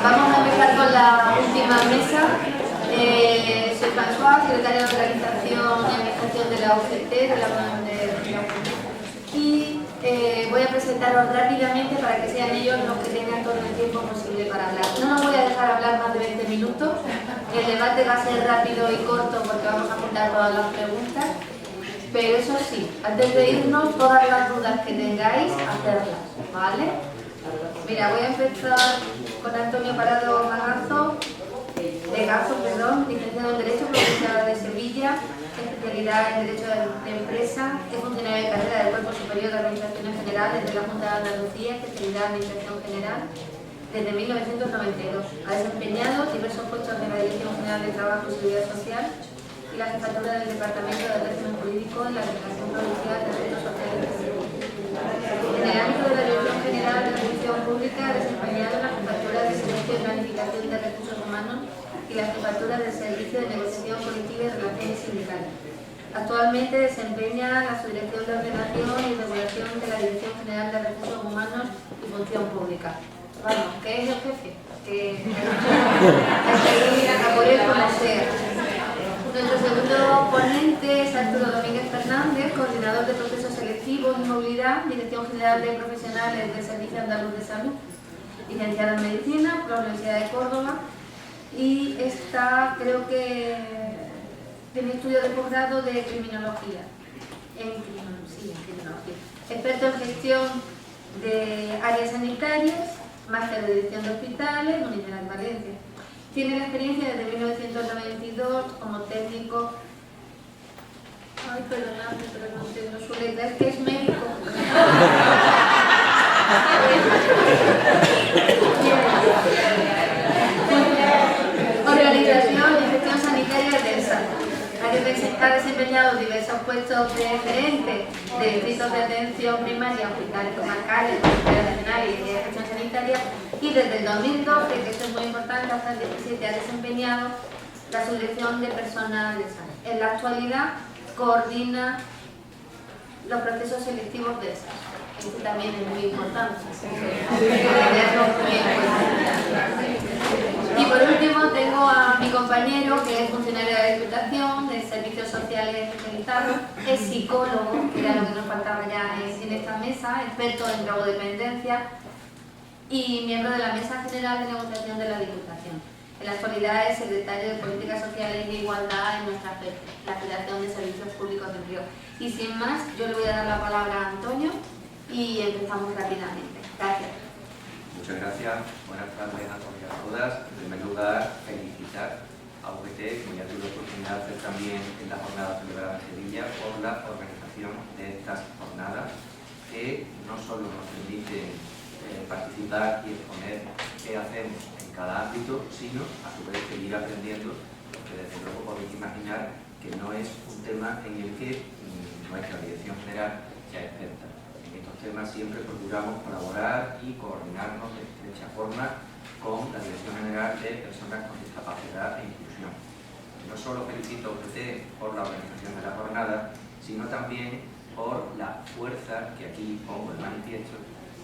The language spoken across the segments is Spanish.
Vamos a empezar con la última mesa. Soy François, secretaria de Organización y Administración de la UGT, de la Unión de la UGT. Y voy a presentaros rápidamente para que sean ellos los que tengan todo el tiempo posible para hablar. No nos voy a dejar hablar más de 20 minutos. El debate va a ser rápido y corto porque vamos a juntar todas las preguntas. Pero eso sí, antes de irnos, todas las dudas que tengáis, hacerlas, ¿vale? Mira, voy a empezar con Antonio Parado Legazo, licenciado en Derecho, provincia de Sevilla, especialidad en Derecho de Empresa, es funcionario de carrera del Cuerpo Superior de Administraciones Generales de la Junta de Andalucía, especialidad en Administración General, desde 1992. Ha desempeñado diversos puestos en la Dirección General de Trabajo y Seguridad Social y la jefatura del Departamento de Régimen Jurídico en la Administración Provincial de Derechos Sociales. En el ámbito de la Dirección General de la Función Pública ha desempeñado la jefatura de Servicio de Planificación de Recursos Humanos y la jefatura del Servicio de Negociación Colectiva y Relaciones Sindicales. Actualmente desempeña la Subdirección de Ordenación y Regulación de la Dirección General de Recursos Humanos y Función Pública. Vamos, ¿qué es el jefe? Que ir a por él como sea. Nuestro segundo ponente es Arturo Domínguez Fernández, coordinador de procesos selectivos y movilidad, Dirección General de Profesionales del Servicio Andaluz de Salud, licenciado en Medicina por la Universidad de Córdoba y está, creo que, tiene estudio de posgrado de criminología, en criminología. Experto en gestión de áreas sanitarias, máster de dirección de hospitales, Universidad de Valencia. Tiene la experiencia desde 1992 como técnico. Ay, perdonadme, pero no entiendo su letra, es que es médico. Organización y gestión sanitaria de salud. Ha desempeñado diversos puestos de gerente de distritos de atención primaria, hospitales comarcales, hospitales nacionales y de gestión sanitaria, y desde el 2012, que esto es muy importante, hasta el 2017 ha desempeñado la subdirección de personal de salud. En la actualidad coordina los procesos selectivos de salud. Esto también es muy importante. Y por último tengo a mi compañero que es funcionario de Diputación de Servicios Sociales Especializados, es psicólogo, que era lo que nos faltaba ya en esta mesa, experto en drogodependencia y miembro de la Mesa General de Negociación de la Diputación. En la actualidad es secretario de Políticas Sociales y Igualdad en nuestra FED, la Federación de Servicios Públicos del Río. Y sin más, yo le voy a dar la palabra a Antonio y empezamos rápidamente. Gracias. Muchas gracias. Buenas tardes a todos y a todas. En primer lugar, felicitar a UGT, como ya tuve la oportunidad de hacer también en la jornada celebrada en Sevilla, por la organización de estas jornadas que no solo nos permiten participar y exponer qué hacemos en cada ámbito, sino a su vez seguir aprendiendo, porque desde luego podéis imaginar que no es un tema en el que nuestra dirección general sea experta. En estos temas siempre procuramos colaborar y coordinarnos de estrecha forma con la Dirección General de Personas con Discapacidad e Inclusión. No solo felicito a UGT por la organización de la jornada, sino también por la fuerza que aquí pongo en manifiesto,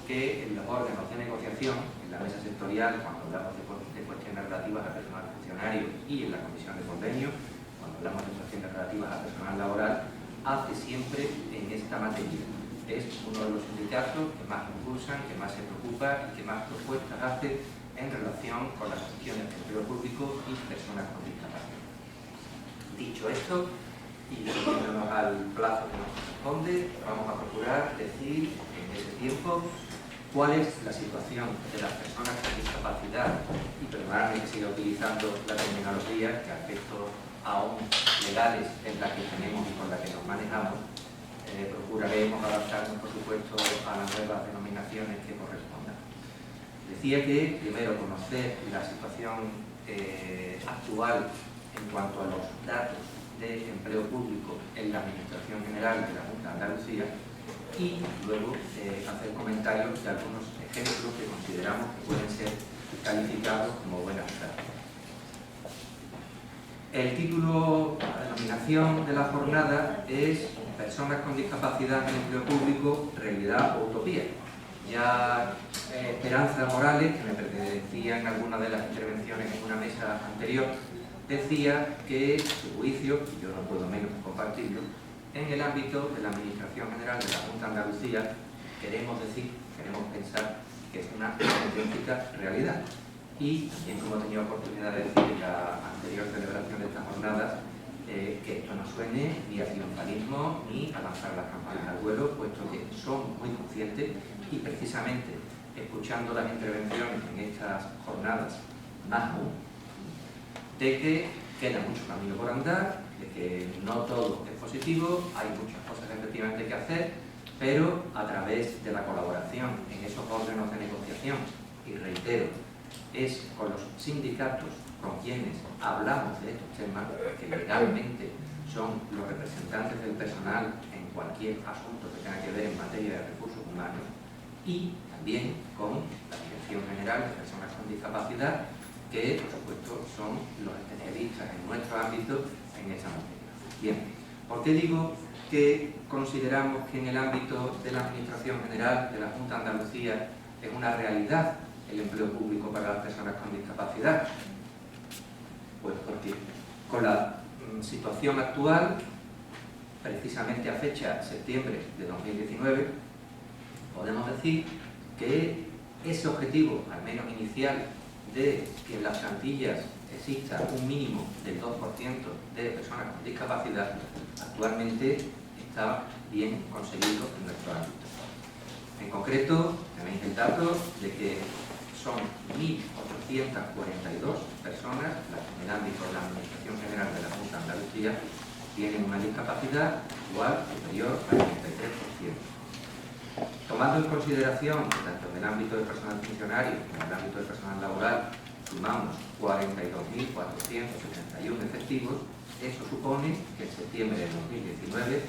que en los órganos de negociación, en la mesa sectorial, cuando hablamos de cuestiones relativas a personal funcionario y en la comisión de convenio, cuando hablamos de cuestiones relativas a personal laboral, hace siempre en esta materia. Es uno de los sindicatos que más impulsan, que más se preocupa y que más propuestas hace en relación con las cuestiones de empleo público y personas con discapacidad. Dicho esto, y yéndonos al plazo que nos corresponde, vamos a procurar decir en ese tiempo cuál es la situación de las personas con discapacidad, y perdonadme que siga utilizando la terminología que a efectos aún legales es la que tenemos y con la que nos manejamos. Procuraremos adaptarnos, por supuesto, a las nuevas denominaciones que correspondan. Decía que, primero, conocer la situación actual en cuanto a los datos de empleo público en la Administración General de la Junta de Andalucía y luego hacer comentarios de algunos ejemplos que consideramos que pueden ser calificados como buenas prácticas. El título, la denominación de la jornada es Personas con discapacidad en el empleo público, realidad o utopía. Ya Esperanza Morales, que me pertenecía en alguna de las intervenciones en una mesa anterior, decía que su juicio, y yo no puedo menos que compartirlo, en el ámbito de la Administración General de la Junta de Andalucía queremos pensar que es una auténtica realidad. Y también, como he tenido oportunidad de decir en la anterior celebración de estas jornadas, que esto no suene ni a triunfalismo ni a lanzar las campanas al vuelo, puesto que somos muy conscientes y precisamente escuchando las intervenciones en estas jornadas, más aún, de que queda mucho camino por andar, de que no todo es positivo, hay muchas cosas efectivamente que hacer, pero a través de la colaboración en esos órganos de negociación, y reitero, es con los sindicatos con quienes hablamos de estos temas, que legalmente son los representantes del personal en cualquier asunto que tenga que ver en materia de recursos humanos, y también con la Dirección General de Personas con Discapacidad, que por supuesto son los especialistas en nuestro ámbito en esta materia. Bien, ¿por qué digo que consideramos que en el ámbito de la Administración General de la Junta de Andalucía es una realidad el empleo público para las personas con discapacidad? Pues porque con la situación actual, precisamente a fecha septiembre de 2019, podemos decir que ese objetivo, al menos inicial, de que en las plantillas exista un mínimo del 2% de personas con discapacidad, actualmente está bien conseguido en nuestro ámbito. En concreto, tenéis el dato de que son 1.842 personas las que en el ámbito de la Administración General de la Junta de Andalucía tienen una discapacidad igual o superior al 33%. Tomando en consideración que tanto en el ámbito del personal funcionario como en el ámbito del personal laboral sumamos 42.471 efectivos, eso supone que en septiembre de 2019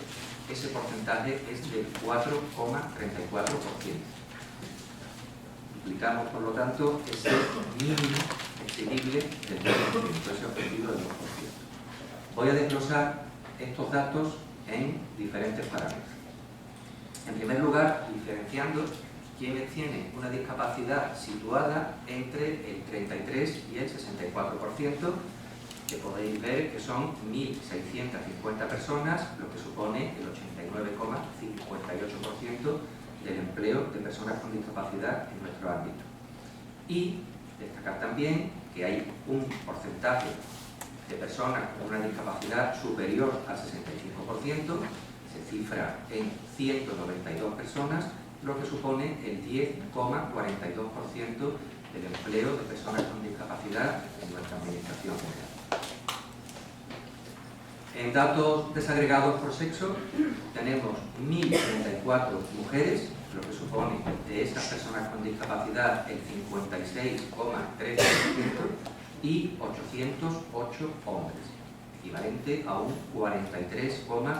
ese porcentaje es del 4,34%. Duplicamos, por lo tanto, ese mínimo exigible del 2%, ese objetivo del 2%. Voy a desglosar estos datos en diferentes parámetros. En primer lugar, diferenciando quienes tienen una discapacidad situada entre el 33 y el 64%, que podéis ver que son 1.650 personas, lo que supone el 89,58% del empleo de personas con discapacidad en nuestro ámbito. Y destacar también que hay un porcentaje de personas con una discapacidad superior al 65%, se cifra en 192 personas, lo que supone el 10,42% del empleo de personas con discapacidad en nuestra Administración General. En datos desagregados por sexo, tenemos 1.034 mujeres, lo que supone de esas personas con discapacidad el 56,13%, y 808 hombres, equivalente a un 43,87%.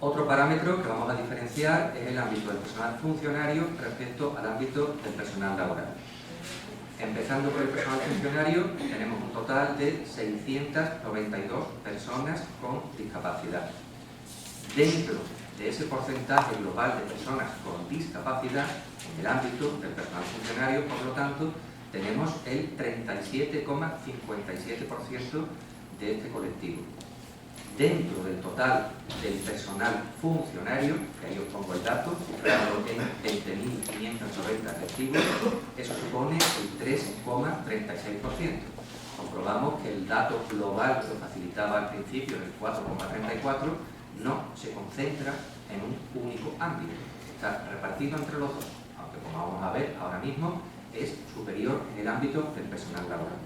Otro parámetro que vamos a diferenciar es el ámbito del personal funcionario respecto al ámbito del personal laboral. Empezando por el personal funcionario, tenemos un total de 692 personas con discapacidad. Dentro de ese porcentaje global de personas con discapacidad, en el ámbito del personal funcionario, por lo tanto, tenemos el 37,57% de este colectivo. Dentro del total del personal funcionario, que ahí os pongo el dato, cifrado en 20.590 efectivos, eso supone el 3,36%. Comprobamos que el dato global que os facilitaba al principio, del 4,34%, no se concentra en un único ámbito, está repartido entre los dos, aunque como vamos a ver ahora mismo, es superior en el ámbito del personal laboral.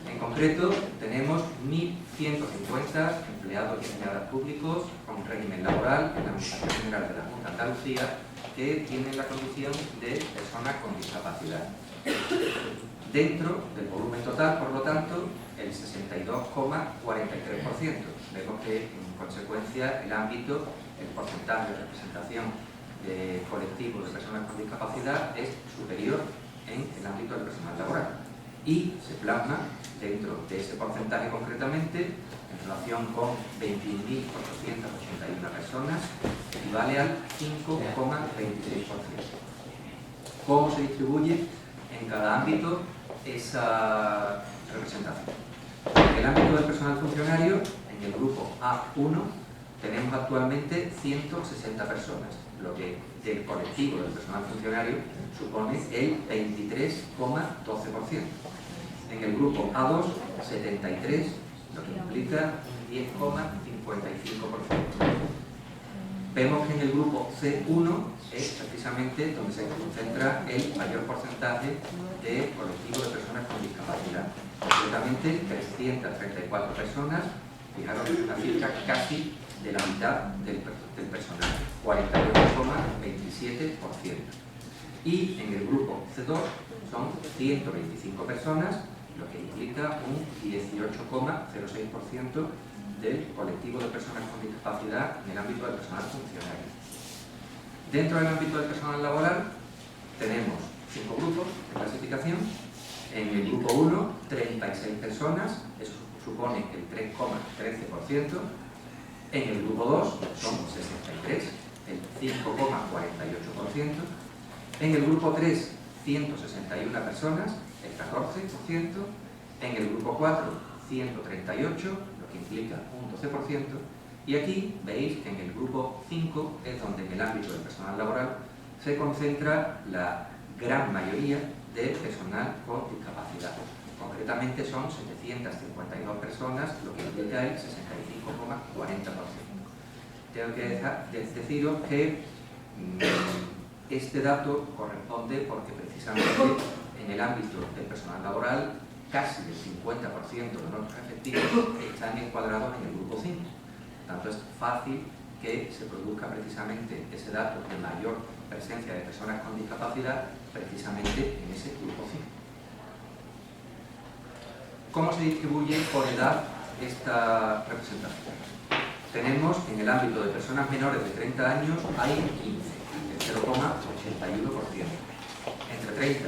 En concreto, tenemos 1.150 empleados y empleadas públicos con régimen laboral en la Administración General de la Junta de Andalucía que tienen la condición de personas con discapacidad. Dentro del volumen total, por lo tanto, el 62,43%. Vemos que, en consecuencia, el ámbito, el porcentaje de representación de colectivos de personas con discapacidad es superior en el ámbito del personal laboral. y se plasma dentro de ese porcentaje concretamente, en relación con 21.881 personas, equivale al 5,26%. ¿Cómo se distribuye en cada ámbito esa representación? En el ámbito del personal funcionario, en el grupo A1, tenemos actualmente 160 personas, lo que del colectivo del personal funcionario supone el 23,12%. En el grupo A2, 73, lo que implica un 10,55%. Vemos que en el grupo C1 es precisamente donde se concentra el mayor porcentaje de colectivo de personas con discapacidad. Concretamente, 334 personas, fijaros, una cifra casi de la mitad del personal, 48,27%. Y en el grupo C2 son 125 personas, lo que implica un 18,06% del colectivo de personas con discapacidad en el ámbito del personal funcionario. Dentro del ámbito del personal laboral tenemos 5 grupos de clasificación. En el grupo 1, 36 personas, eso supone el 3,13%. En el grupo 2 son 63, el 5,48%. En el grupo 3, 161 personas, el 14%. En el grupo 4, 138, lo que implica un 12%. Y aquí veis que en el grupo 5 es donde en el ámbito del personal laboral se concentra la gran mayoría de personal con discapacidad. Concretamente son 752 personas, lo que implica el 65,40%. Tengo que deciros que este dato corresponde porque precisamente en el ámbito del personal laboral casi el 50% de nuestros efectivos están encuadrados en el grupo 5. Por tanto, es fácil que se produzca precisamente ese dato de mayor presencia de personas con discapacidad precisamente en ese grupo 5. ¿Cómo se distribuye por edad esta representación? Tenemos en el ámbito de personas menores de 30 años hay 15, el 0,81%. Entre 30 y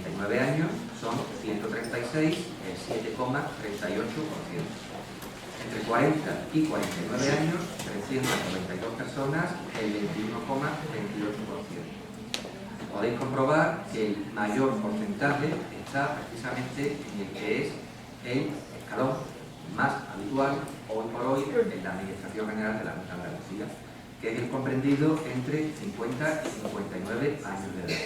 39 años son 136, el 7,38%. Entre 40 y 49 años, 392 personas, el 21,28%. Podéis comprobar que el mayor porcentaje está precisamente en el que es el escalón más habitual hoy por hoy en la Administración General de la Junta de Andalucía, que es el comprendido entre 50 y 59 años de edad.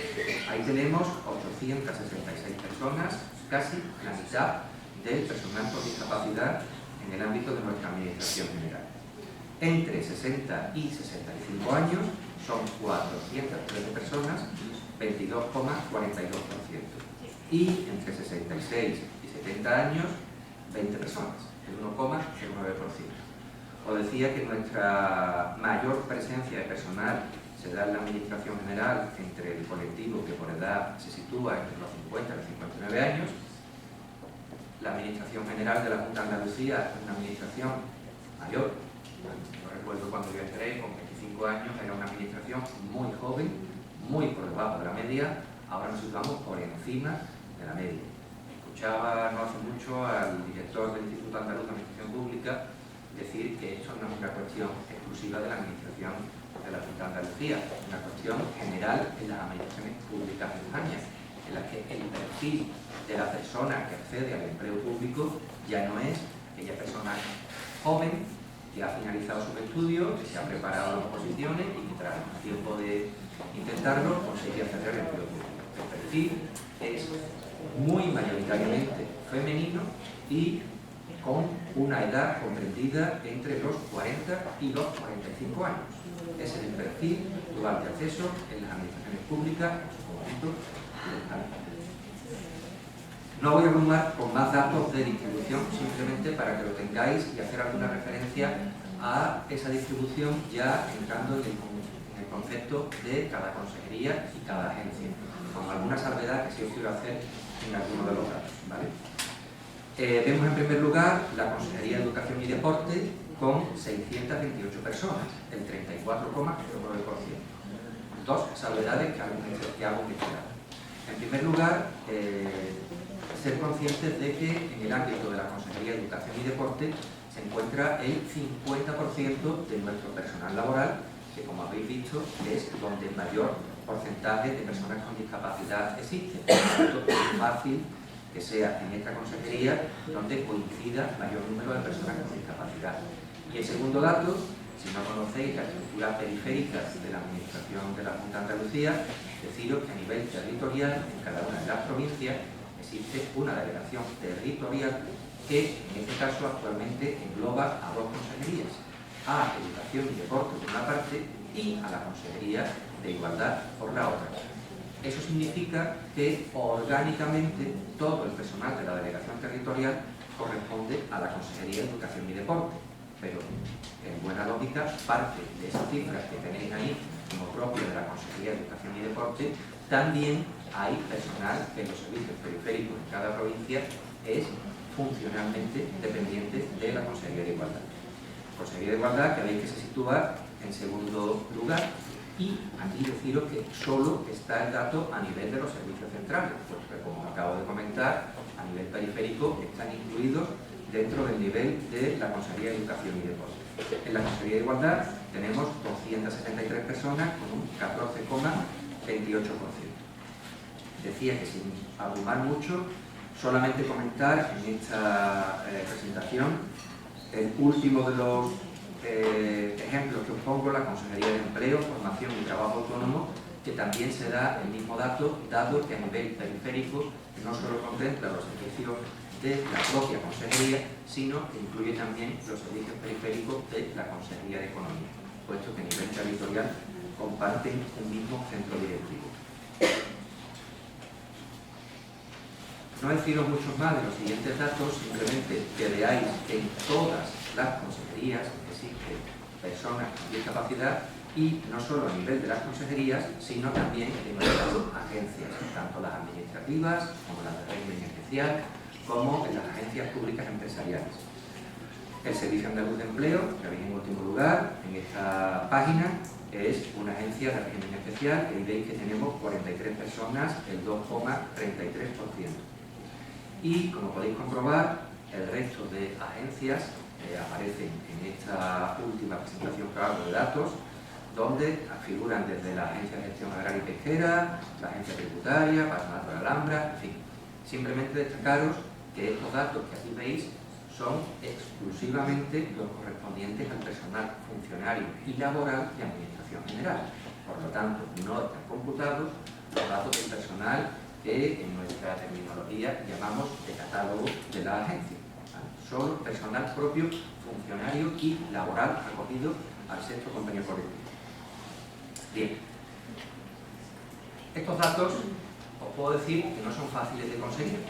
Ahí tenemos 866 personas, casi la mitad del personal con discapacidad en el ámbito de nuestra Administración General. Entre 60 y 65 años son 413 personas, 22,42%. Y entre 66 y 70 años, 20 personas, el 1,09%. Os decía que nuestra mayor presencia de personal se da en la Administración General entre el colectivo que por edad se sitúa entre los 50 y los 59 años. La Administración General de la Junta de Andalucía es una administración mayor. Yo recuerdo cuando yo entré, con 25 años, era una administración muy joven, muy por debajo de la media. Ahora nos situamos por encima de la media. Escuchaba no hace mucho al director del Instituto Andaluz de Administración Pública decir que esto no es una cuestión exclusiva de la Administración de la Junta de Andalucía, es una cuestión general en las administraciones públicas de España, en la que el perfil de la persona que accede al empleo público ya no es aquella persona joven que ha finalizado sus estudios, que se ha preparado a las oposiciones y que tras un tiempo de intentarlo consigue acceder al empleo público. El perfil es muy mayoritariamente femenino y con una edad comprendida entre los 40 y los 45 años. Ese es el perfil global de acceso en las administraciones públicas en su conjunto. No voy a abrumar con más datos de distribución, simplemente para que lo tengáis y hacer alguna referencia a esa distribución ya entrando en el concepto de cada consejería y cada agencia, con alguna salvedad que sí os quiero hacer en alguno de los datos, ¿vale? Vemos en primer lugar la Consejería de Educación y Deporte con 628 personas, el 34,09%. Dos salvedades que hago mencionar. En primer lugar, ser conscientes de que en el ámbito de la Consejería de Educación y Deporte se encuentra el 50% de nuestro personal laboral, que como habéis visto es donde el mayor porcentaje de personas con discapacidad existe. Por lo tanto, es fácil que sea en esta consejería donde coincida el mayor número de personas con discapacidad. Y el segundo dato, si no conocéis la estructura periférica de la Administración de la Junta de Andalucía, deciros que a nivel territorial, en cada una de las provincias, existe una delegación territorial que, en este caso, actualmente engloba a dos consejerías, a Educación y Deporte por una parte y a la Consejería de Igualdad por la otra. Eso significa que orgánicamente todo el personal de la delegación territorial corresponde a la Consejería de Educación y Deporte, pero en buena lógica parte de esas cifras que tenéis ahí como propio de la Consejería de Educación y Deporte, también hay personal que en los servicios periféricos de cada provincia es funcionalmente dependiente de la Consejería de Igualdad. Consejería de Igualdad que veis que se sitúa en segundo lugar, y aquí deciros que solo está el dato a nivel de los servicios centrales, porque como acabo de comentar, a nivel periférico están incluidos dentro del nivel de la Consejería de Educación y Deporte. En la Consejería de Igualdad tenemos 273 personas con un 14,28%. Decía que sin abrumar mucho, solamente comentar en esta presentación el último de los ejemplos que os pongo, la Consejería de Empleo, Formación y Trabajo Autónomo, que también se da el mismo dato, dado que a nivel periférico no solo contempla los servicios de la propia Consejería, sino que incluye también los servicios periféricos de la Consejería de Economía, puesto que a nivel territorial comparten un mismo centro directivo. No deciros muchos más de los siguientes datos, simplemente que veáis que en todas las consejerías existen personas con discapacidad, y no solo a nivel de las consejerías, sino también en nuestras agencias, tanto las administrativas como las de régimen especial, como en las agencias públicas empresariales. El Servicio Andaluz de Empleo, que veis en último lugar en esta página, es una agencia de régimen especial, y veis que tenemos 43 personas, el 2,33%. Y, como podéis comprobar, el resto de agencias aparecen en esta última presentación que hago de datos, donde figuran desde la Agencia de Gestión Agraria y Pesquera, la Agencia Tributaria, Patronato de la Alhambra, en fin. Simplemente destacaros que estos datos que aquí veis son exclusivamente los correspondientes al personal funcionario y laboral de Administración General. Por lo tanto, no están computados los datos del personal que en nuestra terminología llamamos de catálogo de la agencia. Solo personal propio, funcionario y laboral acogido al sexto convenio colectivo. Bien, estos datos os puedo decir que no son fáciles de conseguir,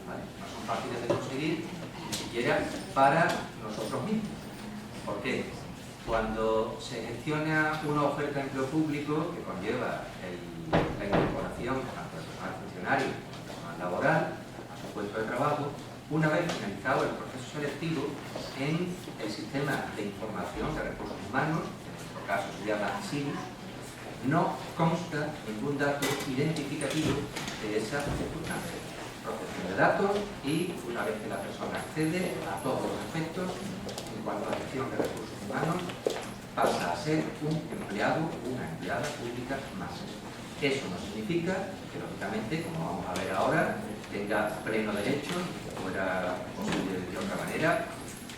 ¿vale? No son fáciles de conseguir ni siquiera para nosotros mismos. ¿Por qué? Cuando se gestiona una oferta de empleo público que conlleva la incorporación tanto del personal funcionario como del personal laboral a su puesto de trabajo, una vez finalizado el proceso selectivo, en el sistema de información de recursos humanos, que en nuestro caso se llama SINUS, no consta ningún dato identificativo de esa circunstancia. Protección de datos, y una vez que la persona accede a todos los aspectos en cuanto a gestión de recursos humanos, pasa a ser un empleado o una empleada pública más. Eso no significa que, lógicamente, como vamos a ver ahora, tenga pleno derecho, si fuera posible de otra manera,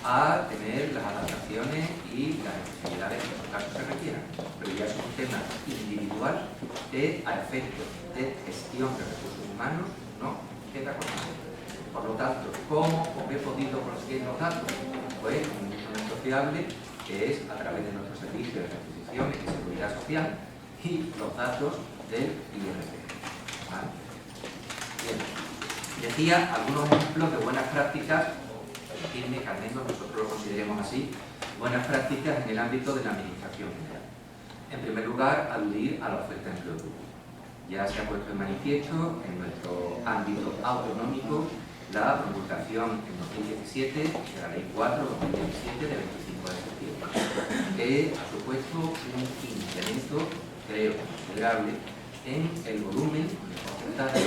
a tener las adaptaciones y las necesidades que en esos casos se requieran. Pero ya es un tema individual que, a efectos de gestión de recursos humanos, no queda conocido. Por lo tanto, ¿cómo he podido conseguir los datos? Pues un instrumento fiable, que es a través de nuestro servicio de requisición y seguridad social, y los datos del IRPF. ¿Vale? Bien. Decía algunos ejemplos de buenas prácticas, permitidme que al menos nosotros lo consideremos así, buenas prácticas en el ámbito de la Administración General. En primer lugar, aludir a la oferta de empleo público. Ya se ha puesto en manifiesto en nuestro ámbito autonómico la promulgación en 2017 de la Ley 4/2017 de 25 de septiembre, que ha supuesto un incremento, creo, considerable en el volumen de porcentaje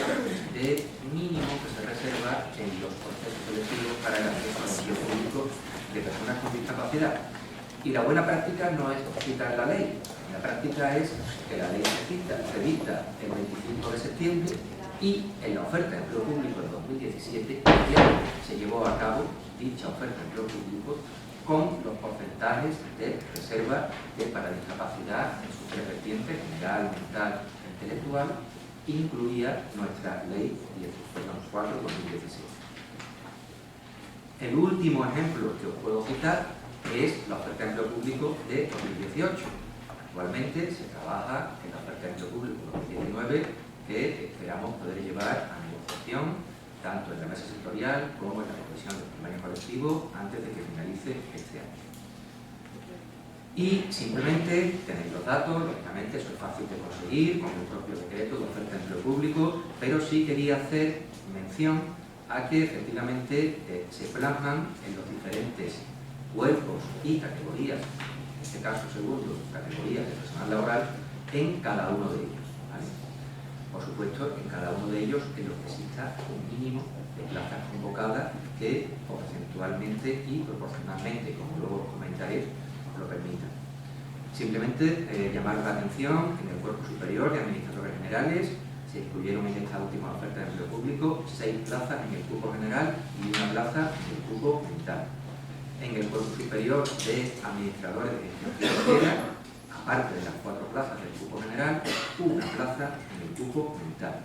de mínimo que se reserva en los procesos selectivos para el acceso al empleo público de personas con discapacidad. Y la buena práctica no es citar la ley, la práctica es que la ley se dicta el 25 de septiembre y en la oferta de empleo público en 2017 ya se llevó a cabo dicha oferta de empleo público con los porcentajes de reserva para discapacidad en sus tres vertientes, general, mental e intelectual, incluía nuestra ley 4/2017. El último ejemplo que os puedo citar es la oferta de empleo público de 2018. Actualmente se trabaja en la oferta de empleo público 2019 que esperamos poder llevar a negociación tanto en la mesa sectorial como en la comisión del convenio colectivo antes de que finalice este año. Y simplemente tenéis los datos, lógicamente eso es fácil de conseguir con el propio decreto de oferta de empleo público, pero sí quería hacer mención a que efectivamente se plasman en los diferentes cuerpos y categorías, en este caso segundo, categorías de personal laboral, en cada uno de ellos, ¿vale? Por supuesto, en cada uno de ellos en los que exista un mínimo de plazas convocadas que porcentualmente y proporcionalmente, como luego os comentaré, lo permitan. Simplemente llamar la atención que en el cuerpo superior de administradores generales se incluyeron en esta última oferta de empleo público 6 plazas en el cupo general y 1 plaza en el cupo mental. En el cuerpo superior de administradores de gestión financiera, aparte de las 4 plazas del cupo general, 1 plaza en el cupo mental.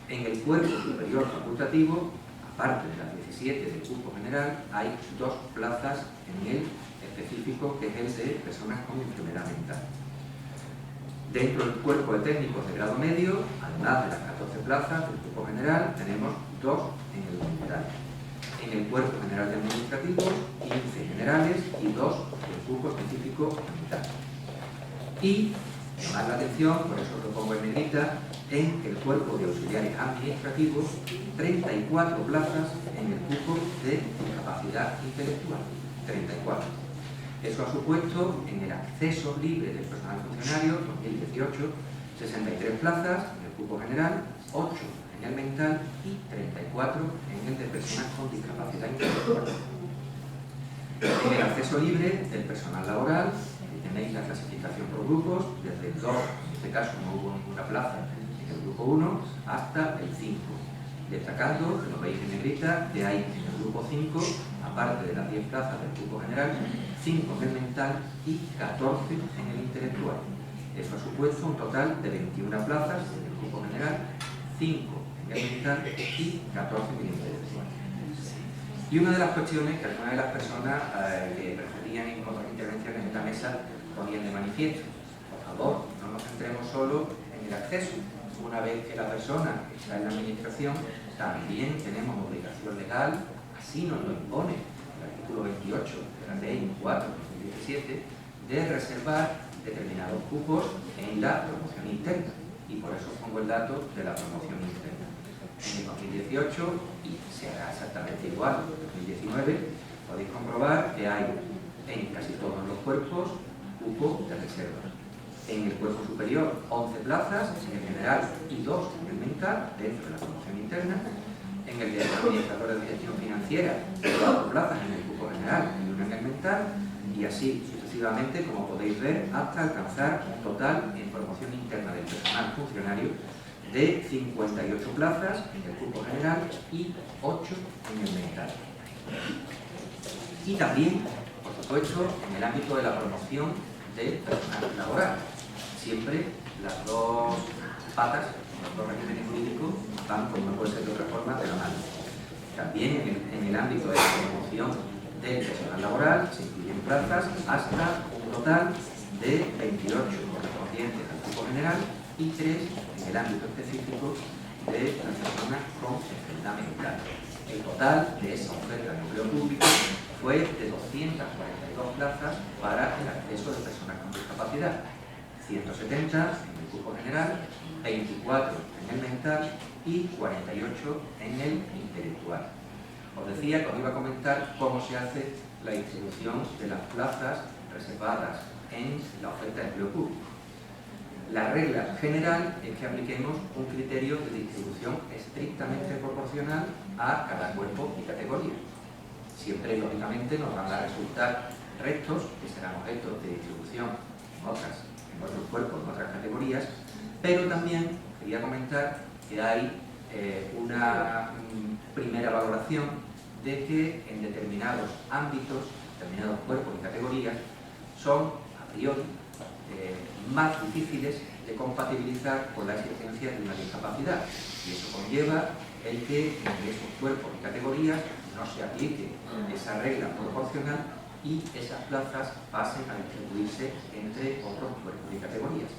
En el cuerpo superior facultativo, aparte de las 17 del cupo general, hay 2 plazas en el específico, que es el de personas con enfermedad mental. Dentro del cuerpo de técnicos de grado medio, además de las 14 plazas del cupo general, tenemos 2 en el mental. En el cuerpo general de administrativos, 15 generales y 2 del cupo específico mental. Y llamar la atención, por eso lo pongo en negrita, en el cuerpo de auxiliares administrativos, 34 plazas en el cupo de discapacidad intelectual, 34. Eso ha supuesto en el acceso libre del personal funcionario 2018, 63 plazas en el cupo general, 8 en el mental y 34 en el de personas con discapacidad intelectual. En el acceso libre del personal laboral tenéis la clasificación por grupos, desde el 2, en este caso no hubo ninguna plaza en el grupo 1, hasta el 5. Destacando, que lo veis en negrita, que hay en el grupo 5, aparte de las 10 plazas del grupo general, 5 en el mental y 14 en el intelectual. Eso ha supuesto un total de 21 plazas en el grupo general, 5 en el mental y 14 en el intelectual. Y una de las cuestiones que algunas de las personas que preferían en otras intervenciones en esta mesa ponían de manifiesto: por favor, no nos centremos solo en el acceso. Una vez que la persona está en la administración, también tenemos obligación legal, así nos lo impone el artículo 28 de la ley 4/2017, de reservar determinados cupos en la promoción interna. Y por eso pongo el dato de la promoción interna. En el 2018, y se hará exactamente igual que en 2019, podéis comprobar que hay en casi todos los cuerpos cupos de reserva. En el cuerpo superior, 11 plazas en el general y 2 en el mental, dentro de la promoción interna. En el de administradores de gestión financiera, 4 plazas en el cupo general y 1 en el mental, y así sucesivamente, como podéis ver, hasta alcanzar un total en promoción interna del personal funcionario de 58 plazas en el cupo general y 8 en el mental. Y también, por supuesto, en el ámbito de la promoción del personal laboral. Siempre las dos patas, los dos regímenes jurídicos, van, como no puede ser de otra forma, de la mano. También en el ámbito de la promoción del personal laboral se incluyen plazas hasta un total de 28 correspondientes al cupo general y 3 en el ámbito específico de las personas con enfermedad mental. El total de esa oferta de empleo público fue de 242 plazas para el acceso de personas con discapacidad, 170 en el cupo general, 24 en el mental y 48 en el intelectual. Os decía que os iba a comentar cómo se hace la distribución de las plazas reservadas en la oferta de empleo público. La regla general es que apliquemos un criterio de distribución estrictamente proporcional a cada cuerpo y categoría. Siempre, lógicamente, nos van a resultar restos que serán objetos de distribución en otros cuerpos, en otras categorías, pero también quería comentar que hay una primera valoración de que en determinados ámbitos, determinados cuerpos y categorías, son a priori más difíciles de compatibilizar con la existencia de una discapacidad, y eso conlleva el que en esos cuerpos y categorías no se aplique esa regla proporcional y esas plazas pasen a distribuirse entre otros cuerpos y categorías.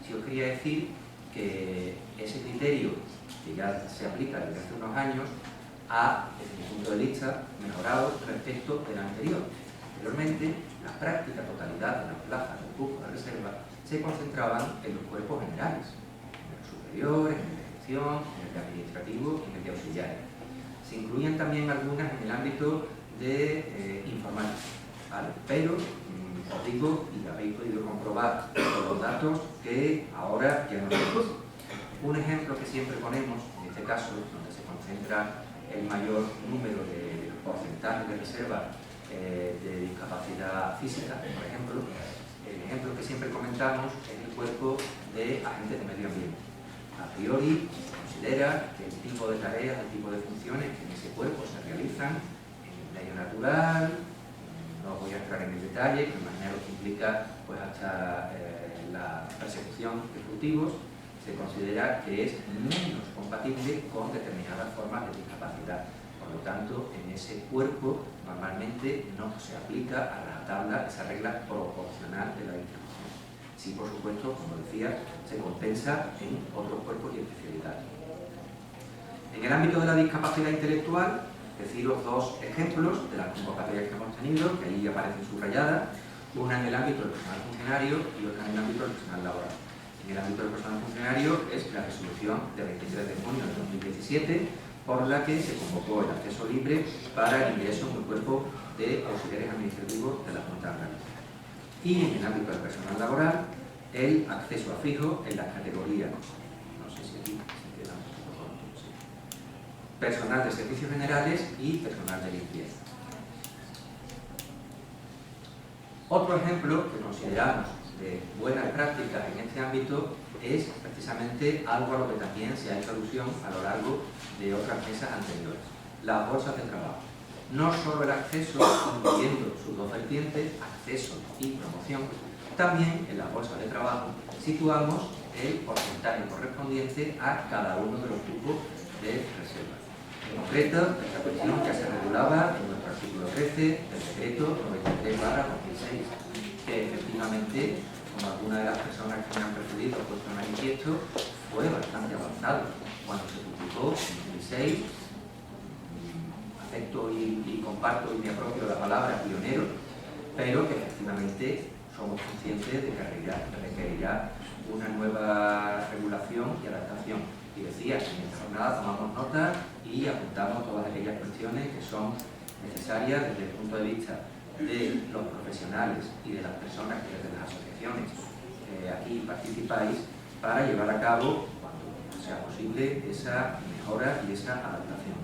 Si os quería decir que ese criterio, que ya se aplica desde hace unos años, ha, desde mi punto de vista, mejorado respecto del anterior. Anteriormente, la práctica totalidad de las plazas del cupo de reserva se concentraban en los cuerpos generales, en el superior, en el de dirección, en el de administrativo y en el de auxiliares. Se incluían también algunas en el ámbito de informática, ¿vale? Pero os digo, y habéis podido comprobar con los datos, que ahora ya no lo es. Un ejemplo que siempre ponemos, en este caso, donde se concentra el mayor número de porcentajes de reserva de discapacidad física, por ejemplo, el ejemplo que siempre comentamos es el cuerpo de agentes de medio ambiente. A priori, se considera que el tipo de tareas, el tipo de funciones que en ese cuerpo se realizan en el medio natural, no voy a entrar en el detalle, pero imaginaros que implica pues, hasta la persecución de cultivos, se considera que es menos compatible con determinadas formas de discapacidad. Por lo tanto, en ese cuerpo normalmente no se aplica a rajatabla esa regla proporcional de la distribución. Sí, por supuesto, como decía, se compensa en otros cuerpos y especialidades. En el ámbito de la discapacidad intelectual, deciros dos ejemplos de las convocatorias que hemos tenido, que ahí aparecen subrayadas, una en el ámbito del personal funcionario y otra en el ámbito del personal laboral. En el ámbito del personal funcionario es la resolución de 23 de junio de 2017, por la que se convocó el acceso libre para el ingreso en el cuerpo de auxiliares administrativos de la Junta de Andalucía. Y en el ámbito del personal laboral, el acceso a fijo en las categorías, no sé si aquí se queda un poco corto, sí, personal de servicios generales y personal de limpieza. Otro ejemplo que consideramos de buenas prácticas en este ámbito es precisamente algo a lo que también se ha hecho alusión a lo largo de otras mesas anteriores, las bolsas de trabajo. No solo el acceso, incluyendo sus dos vertientes, acceso y promoción, también en las bolsas de trabajo situamos el porcentaje correspondiente a cada uno de los grupos de reserva. En concreto, esta cuestión ya se regulaba en nuestro artículo 13 del decreto 93/2006, que efectivamente, como algunas de las personas que me han precedido han puesto manifiesto, fue bastante avanzado. Cuando se publicó en 2006, acepto y comparto y me apropio la palabra pionero, pero que efectivamente somos conscientes de que requerirá una nueva regulación y adaptación. Y decía que en esta jornada tomamos nota y apuntamos todas aquellas cuestiones que son necesarias desde el punto de vista de los profesionales y de las personas que desde las asociaciones aquí participáis para llevar a cabo, cuando sea posible, esa mejora y esa adaptación.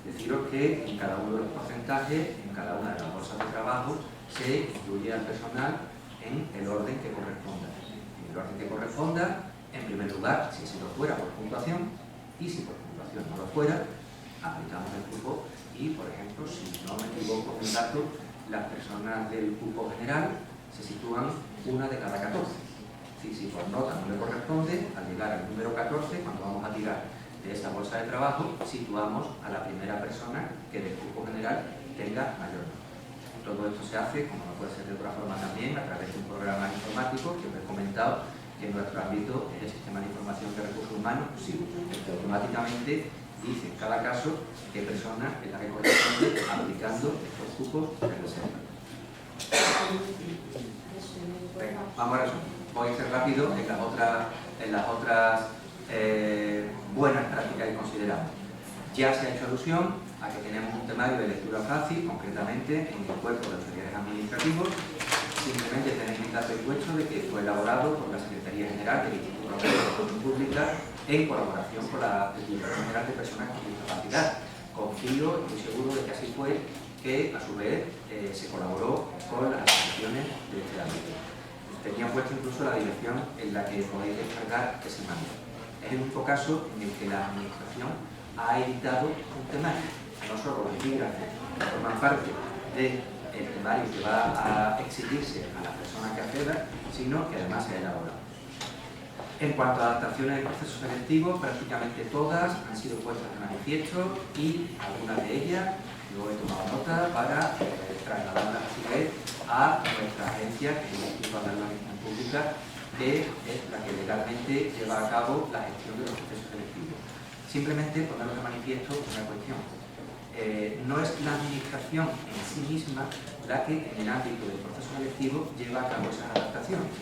Deciros que en cada uno de los porcentajes, en cada una de las bolsas de trabajo, se incluye al personal en el orden que corresponda. En el orden que corresponda, en primer lugar, si se lo fuera por puntuación, y si por puntuación no lo fuera, aplicamos el cupo y, por ejemplo, si no me equivoco en el dato, las personas del cupo general se sitúan una de cada 14. Si por nota no le corresponde, al llegar al número 14, cuando vamos a tirar de esa bolsa de trabajo, situamos a la primera persona que del cupo general tenga mayor nota. Todo esto se hace, como no puede ser de otra forma también, a través de un programa informático que os he comentado que en nuestro ámbito es el Sistema de Información de Recursos Humanos, sí, que automáticamente dice en cada caso qué persona es la que corresponde aplicando estos cupos de reserva. Venga, vamos a resumir. Voy a ser rápido en las otras buenas prácticas que consideramos. Ya se ha hecho alusión a que tenemos un temario de lectura fácil, concretamente en el cuerpo de auxiliares administrativos. Simplemente tenéis en dato impuesto de que fue elaborado por la Secretaría General del Instituto de Administración Pública en colaboración con la Dirección General de Personas con Discapacidad. Confío, estoy seguro de que así fue, que a su vez se colaboró con las asociaciones de este ámbito. Tenía puesto incluso la dirección en la que podéis descargar ese manual. Es el único caso en el que la Administración ha editado un temario, no solo los epígrafes que forman parte del temario que va a exigirse a la persona que acceda, sino que además se ha elaborado. En cuanto a adaptaciones del proceso selectivo, prácticamente todas han sido puestas en manifiesto y algunas de ellas yo he tomado nota para trasladarlas a su vez a nuestra agencia, que es el Instituto de Administración Pública, que es la que legalmente lleva a cabo la gestión de los procesos selectivos. Simplemente ponerlo de manifiesto una cuestión. No es la Administración en sí misma la que en el ámbito del proceso selectivo lleva a cabo esas adaptaciones.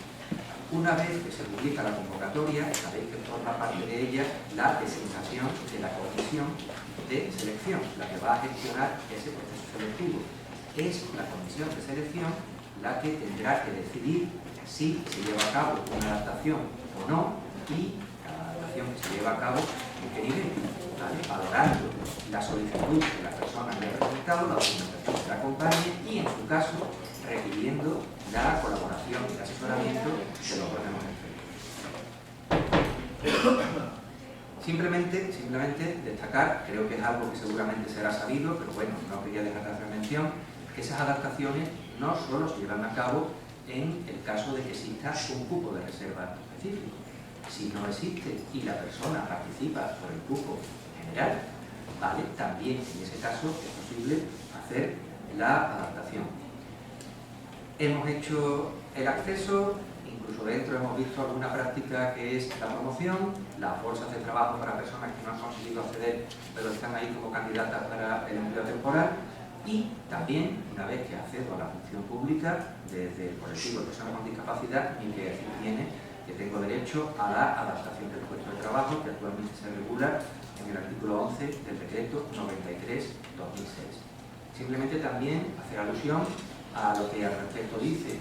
Una vez que se publica la convocatoria, sabéis que forma parte de ella la designación de la comisión de selección, la que va a gestionar ese proceso selectivo. Es la comisión de selección la que tendrá que decidir si se lleva a cabo una adaptación o no y la adaptación que se lleva a cabo en qué nivel, ¿vale? Valorando la solicitud de la persona que ha presentado, la documentación que la acompañe y, en su caso, requiriendo la colaboración y el asesoramiento de los órganos expertos. Simplemente destacar, creo que es algo que seguramente será sabido, pero bueno, no quería dejar de hacer mención, que esas adaptaciones no solo se llevan a cabo en el caso de que exista un cupo de reserva específico. Si no existe y la persona participa por el cupo general, ¿vale? También en ese caso es posible hacer la adaptación. Hemos hecho el acceso, incluso dentro hemos visto alguna práctica que es la promoción, las bolsas de trabajo para personas que no han conseguido acceder pero están ahí como candidatas para el empleo temporal, y también, una vez que accedo a la función pública, desde el colectivo de personas con discapacidad, mi que tiene que tengo derecho a la adaptación del puesto de trabajo, que actualmente se regula en el artículo 11 del decreto 93/2006. Simplemente también hacer alusión a lo que al respecto dice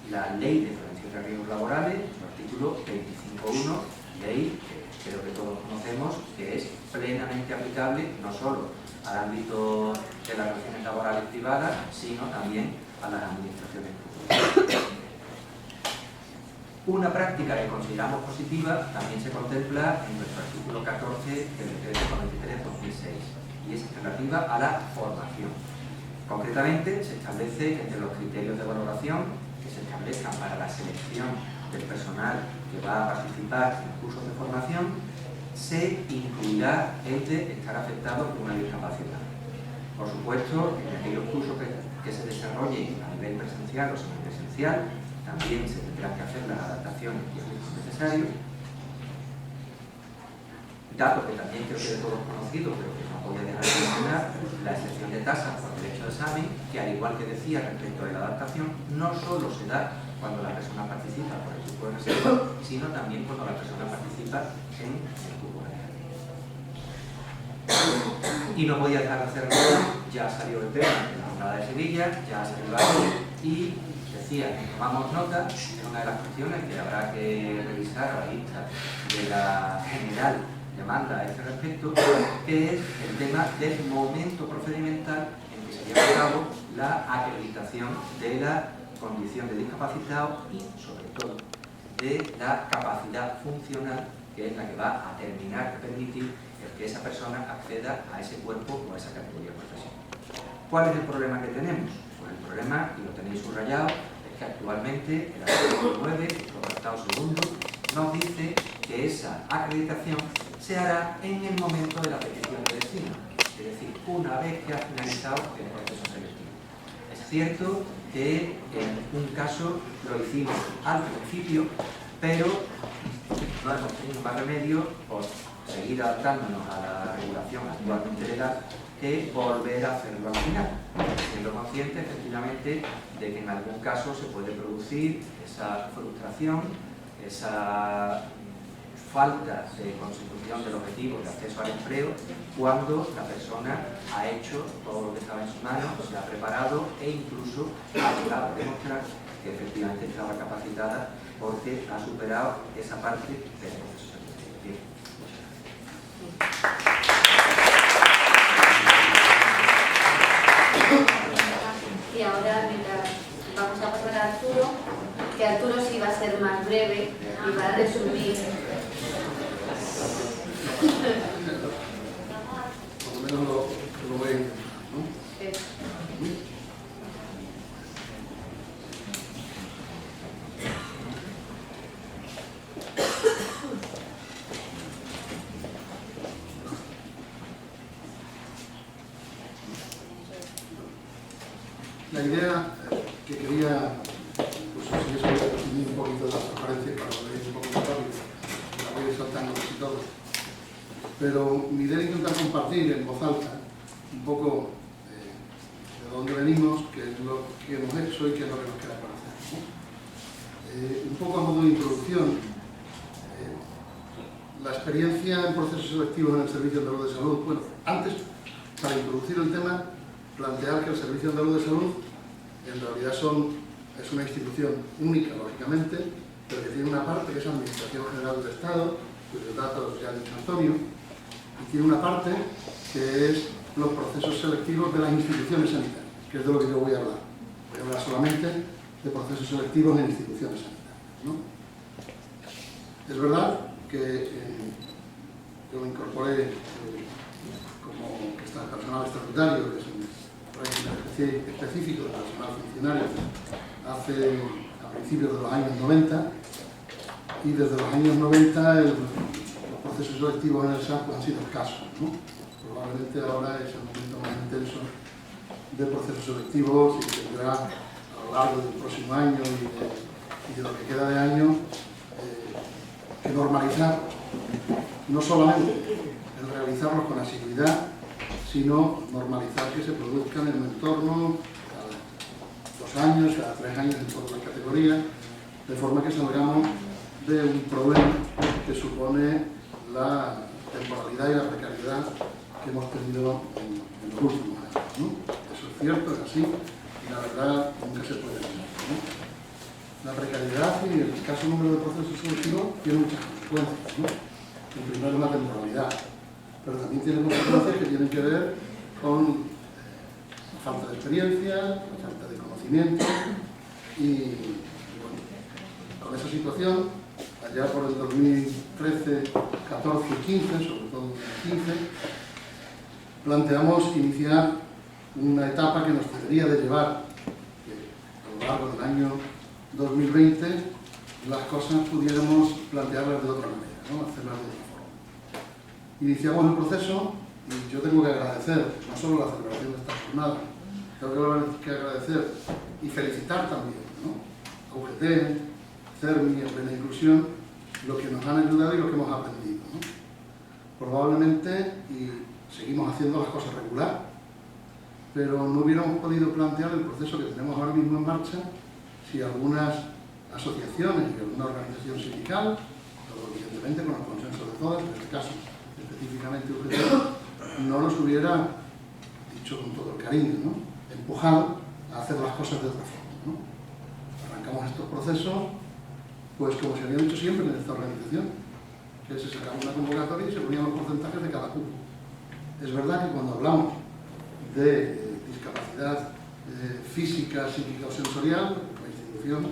la Ley de Prevención de Riesgos Laborales, el artículo 25.1, ley que creo que todos conocemos, que es plenamente aplicable no solo al ámbito de las relaciones laborales privadas, sino también a las administraciones públicas. Una práctica que consideramos positiva también se contempla en nuestro artículo 14 del decreto 93/2006 y es relativa a la formación. Concretamente, se establece que entre los criterios de valoración que se establezcan para la selección del personal que va a participar en cursos de formación, se incluirá el de estar afectado por una discapacidad. Por supuesto, en aquellos cursos que se desarrollen a nivel presencial o semipresencial, también se tendrán que hacer las adaptaciones y ajustes necesarios. Dato que también creo que de todos conocidos, pero que no podía dejar de mencionar, la excepción de tasas por derecho de examen, que al igual que decía respecto de la adaptación, no solo se da cuando la persona participa por el grupo de reserva, sino también cuando la persona participa en el grupo general. Y no podía dejar de hacer nada, ya salió el tema de la jornada de Sevilla, ya salió la ley y decía, tomamos nota, es una de las cuestiones que habrá que revisar a la vista de la general demanda a este respecto, que es el tema del momento procedimental en que se lleva a cabo la acreditación de la condición de discapacitado y, sobre todo, de la capacidad funcional, que es la que va a terminar de permitir que esa persona acceda a ese cuerpo o a esa categoría profesional. ¿Cuál es el problema que tenemos? Pues el problema, y lo tenéis subrayado, es que actualmente el artículo 9, el apartado segundo, nos dice que esa acreditación se hará en el momento de la petición de destino, es decir, una vez que ha finalizado el proceso selectivo. Es cierto que en un caso lo hicimos al principio, pero no hemos tenido más remedio por seguir adaptándonos a la regulación actualmente legal que volver a hacerlo al final, siendo conscientes efectivamente de que en algún caso se puede producir esa frustración, esa falta de consecución del objetivo de acceso al empleo cuando la persona ha hecho todo lo que estaba en su mano, se ha preparado e incluso ha llegado a demostrar que que efectivamente estaba capacitada porque ha superado esa parte del proceso selectivo. Bien, muchas gracias. Y ahora vamos a pasar a Arturo, que Arturo sí va a ser más breve y va a resumir. Por lo menos lo ven, ¿no? La idea que quería, pues si eso voy a definir un poquito de las referencias para lo veáis un poco más rápido, la voy a ir saltando casi todo. Pero mi idea es intentar compartir en voz alta un poco de dónde venimos, qué es lo que hemos hecho y qué es lo que nos queda por hacer, ¿no? Un poco a modo de introducción, la experiencia en procesos selectivos en el Servicio Andaluz de Salud, bueno, antes, para introducir el tema, plantear que el Servicio Andaluz de Salud en realidad es una institución única, lógicamente, pero que tiene una parte que es Administración General del Estado, cuyos datos ya ha dicho Antonio, y tiene una parte que es los procesos selectivos de las instituciones sanitarias, que es de lo que yo voy a hablar. Voy a hablar solamente de procesos selectivos en instituciones sanitarias, ¿no? Es verdad que yo me incorporé como personal estatutario, que es un régimen específico de personal funcionario, a principios de los años 90, y desde los años 90 los procesos selectivos en el SAP han sido escasos, ¿no? Probablemente ahora es el momento más intenso de procesos selectivos y tendrá a lo largo del próximo año y de lo que queda de año que normalizar, no solamente el realizarlos con asiduidad, sino normalizar que se produzcan en un entorno cada 2 años, cada 3 años en todas las categorías, de forma que salgamos de un problema que supone la temporalidad y la precariedad que hemos tenido en los últimos años, ¿no? Eso es cierto, es así, y la verdad nunca se puede negar, ¿no? La precariedad y el escaso número de procesos selectivos tiene muchas consecuencias, ¿no? En primer lugar, la temporalidad, pero también tiene consecuencias que tienen que ver con la falta de experiencia, la falta de conocimiento y bueno, con esa situación, allá por el 2013, 14 y 15, sobre todo 2015, planteamos iniciar una etapa que nos debería de llevar, que a lo largo del año 2020 las cosas pudiéramos plantearlas de otra manera, ¿no? Hacerlas de otra forma. Iniciamos el proceso y yo tengo que agradecer no solo la celebración de esta jornada, tengo que agradecer y felicitar también, ¿no? a UGT, CERMI, a Plena Inclusión, lo que nos han ayudado y lo que hemos aprendido, ¿no? Probablemente, y seguimos haciendo las cosas regular, pero no hubiéramos podido plantear el proceso que tenemos ahora mismo en marcha si algunas asociaciones y alguna organización sindical, pero evidentemente con el consenso de todas, en este caso específicamente UGT, no nos hubiera, dicho con todo el cariño, ¿no? empujado a hacer las cosas de otra forma, ¿no? Arrancamos estos procesos, pues como se había dicho siempre en esta organización, que se sacaba una convocatoria y se ponían los porcentajes de cada cupo. Es verdad que cuando hablamos de discapacidad física, psíquica o sensorial, la institución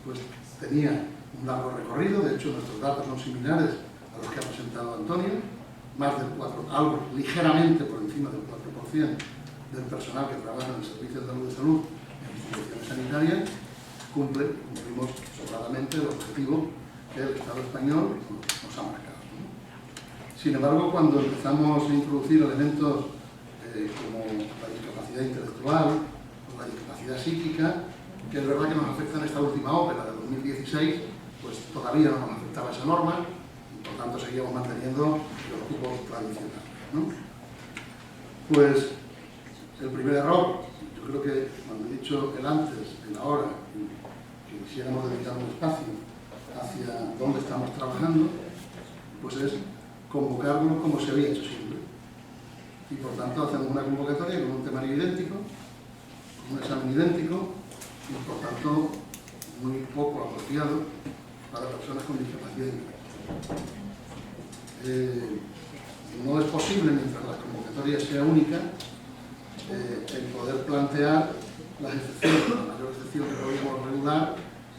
pues, tenía un largo recorrido, de hecho nuestros datos son similares a los que ha presentado Antonio, más del 4, algo ligeramente por encima del 4% del personal que trabaja en el Servicio Andaluz de Salud en instituciones sanitarias, cumplimos sobradamente el objetivo que el Estado español nos ha marcado, ¿no? Sin embargo, cuando empezamos a introducir elementos como la discapacidad intelectual o la discapacidad psíquica, que es verdad que nos afecta en esta última ópera de 2016, pues todavía no nos afectaba esa norma y por tanto seguíamos manteniendo los cupos tradicionales, ¿no? Pues el primer error, yo creo que cuando he dicho el antes, el ahora, que quisiéramos dedicar un espacio hacia dónde estamos trabajando, pues es convocarlo como se había hecho siempre. Y por tanto hacemos una convocatoria con un temario idéntico, con un examen idéntico, y por tanto muy poco apropiado para personas con discapacidad intelectual. No es posible, mientras la convocatoria sea única, el poder plantear las excepciones. La mayor excepción que podíamos regular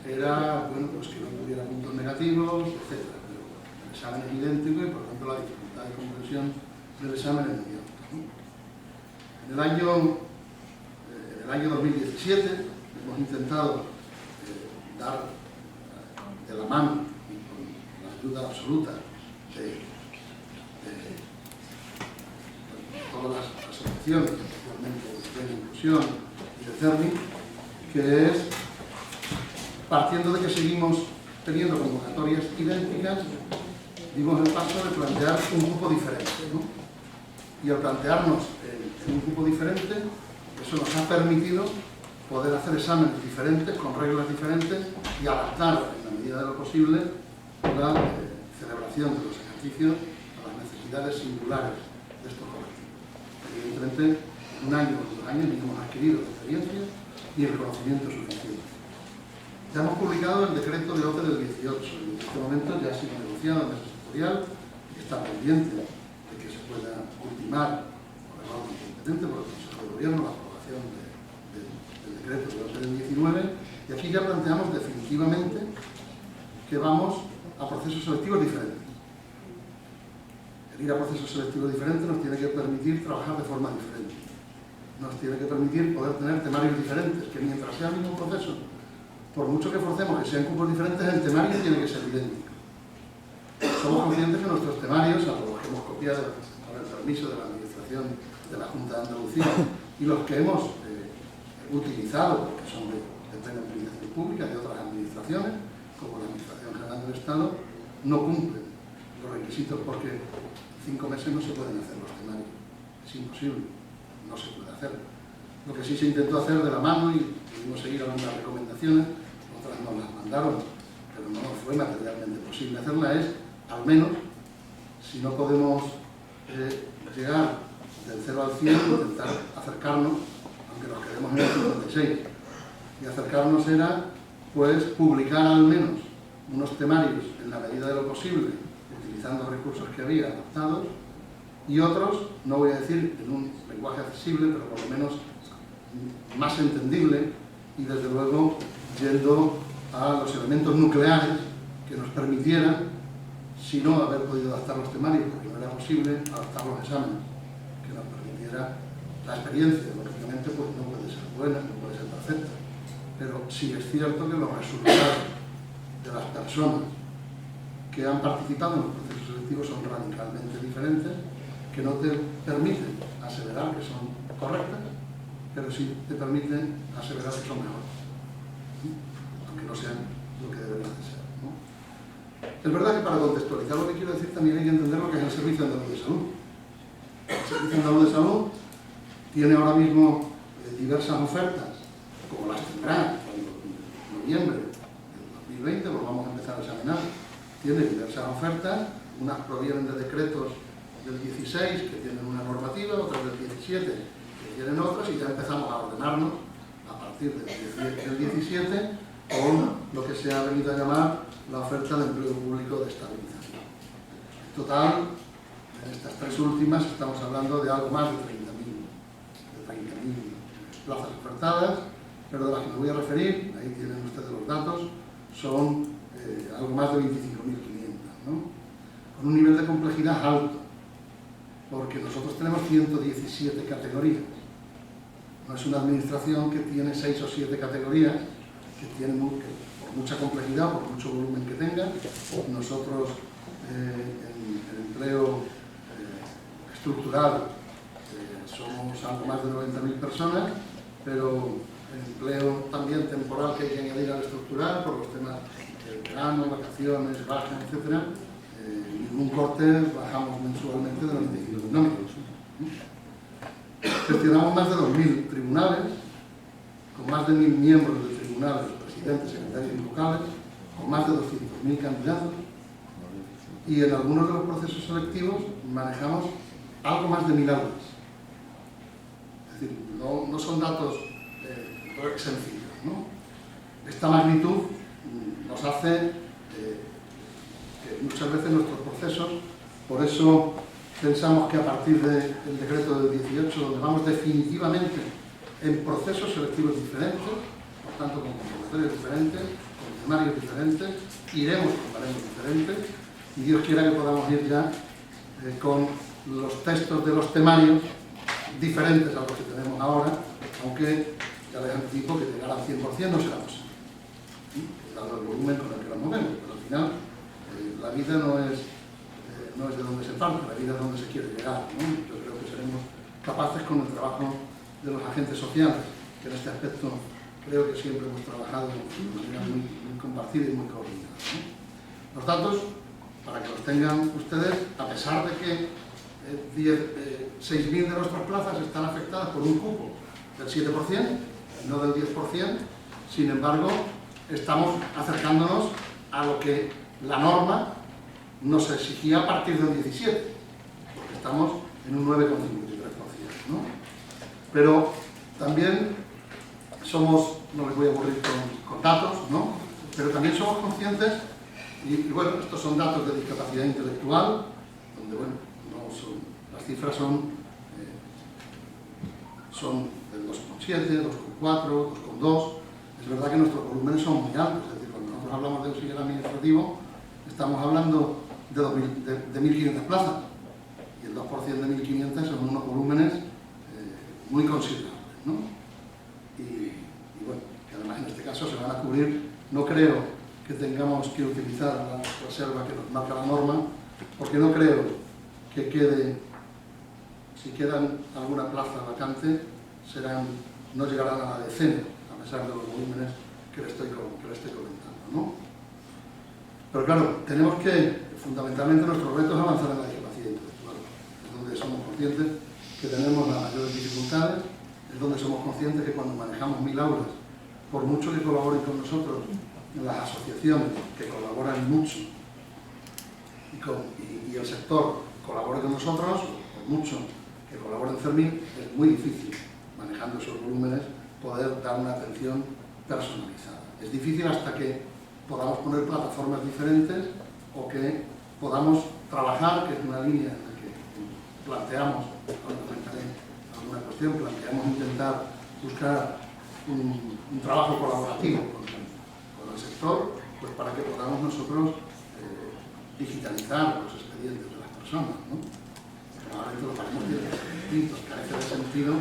era, bueno, pues que no tuviera puntos negativos, etc. Pero el examen es idéntico y, por tanto, la dificultad de comprensión del examen es muy alta, ¿no? En el año 2017 hemos intentado dar de la mano y con la ayuda absoluta de todas las asociaciones, especialmente de inclusión y de CERNI, que es, partiendo de que seguimos teniendo convocatorias idénticas, dimos el paso de plantear un grupo diferente, ¿no? Y al plantearnos un grupo diferente, eso nos ha permitido poder hacer exámenes diferentes, con reglas diferentes, y adaptar, en la medida de lo posible, la celebración de los ejercicios a las necesidades singulares de estos colectivos. Evidentemente, en un año o 2 años ni hemos adquirido la experiencia ni el conocimiento suficiente. Ya hemos publicado el decreto de OCE del 18, y en este momento ya ha sido negociado en mesa sectorial y está pendiente de que se pueda ultimar por el órgano competente, por el Consejo de Gobierno, la aprobación del decreto de OCE del 19, y aquí ya planteamos definitivamente que vamos a procesos selectivos diferentes. El ir a procesos selectivos diferentes nos tiene que permitir trabajar de forma diferente. Nos tiene que permitir poder tener temarios diferentes, que mientras sea el mismo proceso, por mucho que forcemos que sean cupos diferentes, el temario tiene que ser idéntico. Somos conscientes que nuestros temarios, a los que hemos copiado con el permiso de la Administración de la Junta de Andalucía y los que hemos utilizado, porque son de plena utilización pública de otras administraciones, como la Administración General del Estado, no cumplen los requisitos porque 5 meses no se pueden hacer los temarios. Es imposible, no se puede hacer. Lo que sí se intentó hacer de la mano y pudimos seguir algunas recomendaciones, otras nos las mandaron, pero no fue materialmente posible hacerla, es, al menos, si no podemos llegar del 0 al 100, intentar acercarnos, aunque nos quedemos en el 56. Y acercarnos era, pues, publicar al menos unos temarios en la medida de lo posible, utilizando recursos que había adaptados, y otros, no voy a decir en un lenguaje accesible, pero por lo menos más entendible, y desde luego yendo a los elementos nucleares que nos permitieran, si no haber podido adaptar los temarios, porque no era posible, adaptar los exámenes, que nos permitiera la experiencia. Lógicamente, pues no puede ser buena, no puede ser perfecta, pero sí es cierto que los resultados de las personas que han participado en los procesos selectivos son radicalmente diferentes, que no te permiten aseverar que son correctas, pero sí te permiten aseverar que son mejores, aunque no sean lo que deberían de ser, ¿no? Es verdad que para contextualizar lo que quiero decir también hay que entender lo que es el Servicio Andaluz de Salud. El Servicio Andaluz de Salud tiene ahora mismo diversas ofertas, como las tendrá en noviembre del 2020, lo vamos a empezar a examinar. Tiene diversas ofertas, unas provienen de decretos del 16 que tienen una normativa, otras del 17 que tienen otras, y ya empezamos a ordenarnos a partir del 17 con lo que se ha venido a llamar la oferta de empleo público de estabilización. En total, en estas 3 últimas estamos hablando de algo más de 30.000 plazas ofertadas, pero de las que me voy a referir, ahí tienen ustedes los datos, son algo más de 25.500, ¿no? Con un nivel de complejidad alto, porque nosotros tenemos 117 categorías. No es una administración que tiene 6 o 7 categorías, que tienen por mucha complejidad, por mucho volumen que tenga. Nosotros en empleo estructural somos algo más de 90.000 personas, pero en empleo también temporal que hay que añadir al estructural, por los temas de verano, vacaciones, bajas, etc. Ningún corte, bajamos mensualmente de los 95 económicos. Gestionamos más de 2.000 tribunales, con más de 1.000 miembros de tribunales, presidentes, secretarios y vocales, con más de 200.000 candidatos, y en algunos de los procesos selectivos manejamos algo más de 1.000 aulas. Es decir, no son datos sencillos, ¿no? esta magnitud nos hace que muchas veces nuestros procesos, por eso pensamos que a partir del decreto del 18, donde vamos definitivamente en procesos selectivos diferentes, por tanto con convocatorias diferentes, con temarios diferentes, iremos con baremos diferentes, y Dios quiera que podamos ir ya con los textos de los temarios diferentes a los que tenemos ahora, aunque ya les anticipo que llegar al 100% no será posible, dado el volumen con el que nos movemos, pero al final la vida no es de donde se parte, la vida es donde se quiere llegar, ¿no? Yo creo que seremos capaces con el trabajo de los agentes sociales, que en este aspecto creo que siempre hemos trabajado de manera muy compartida y muy coordinada, ¿no? Los datos, para que los tengan ustedes, a pesar de que 6.000 de nuestras plazas están afectadas por un cupo del 7%, no del 10%, sin embargo, estamos acercándonos a lo que la norma nos exigía a partir del 17%, porque estamos en un 9,53%, ¿no? Pero también somos, no les voy a aburrir con datos, ¿no? Pero también somos conscientes, y bueno, estos son datos de discapacidad intelectual, donde, bueno, no son, las cifras son del 2,7, 2,4, 2,2. Es verdad que nuestros volúmenes son muy altos, es decir, cuando nosotros hablamos de auxiliar administrativo, estamos hablando de 1.500 plazas, y el 2% de 1.500 son unos volúmenes muy considerables, ¿no? Y bueno, que además en este caso se van a cubrir, no creo que tengamos que utilizar la reserva que nos marca la norma, porque no creo que quede, si quedan alguna plaza vacante, no llegarán a la decena, a pesar de los volúmenes que le estoy comentando, ¿no? Pero claro, tenemos que, fundamentalmente nuestro reto es avanzar en la discapacidad intelectual, es donde somos conscientes que tenemos las mayores dificultades, es donde somos conscientes que cuando manejamos 1.000 aulas, por mucho que colaboren con nosotros en las asociaciones, que colaboran mucho, y el sector colabore con nosotros, por mucho que colaboren CERMIN, es muy difícil, manejando esos volúmenes, poder dar una atención personalizada. Es difícil hasta que podamos poner plataformas diferentes o que podamos trabajar, que es una línea en la que planteamos, ahora comentaré alguna cuestión, planteamos intentar buscar un trabajo colaborativo con el sector, pues para que podamos nosotros digitalizar los expedientes de las personas, ¿no? Probablemente los baremos distintos, carece de sentido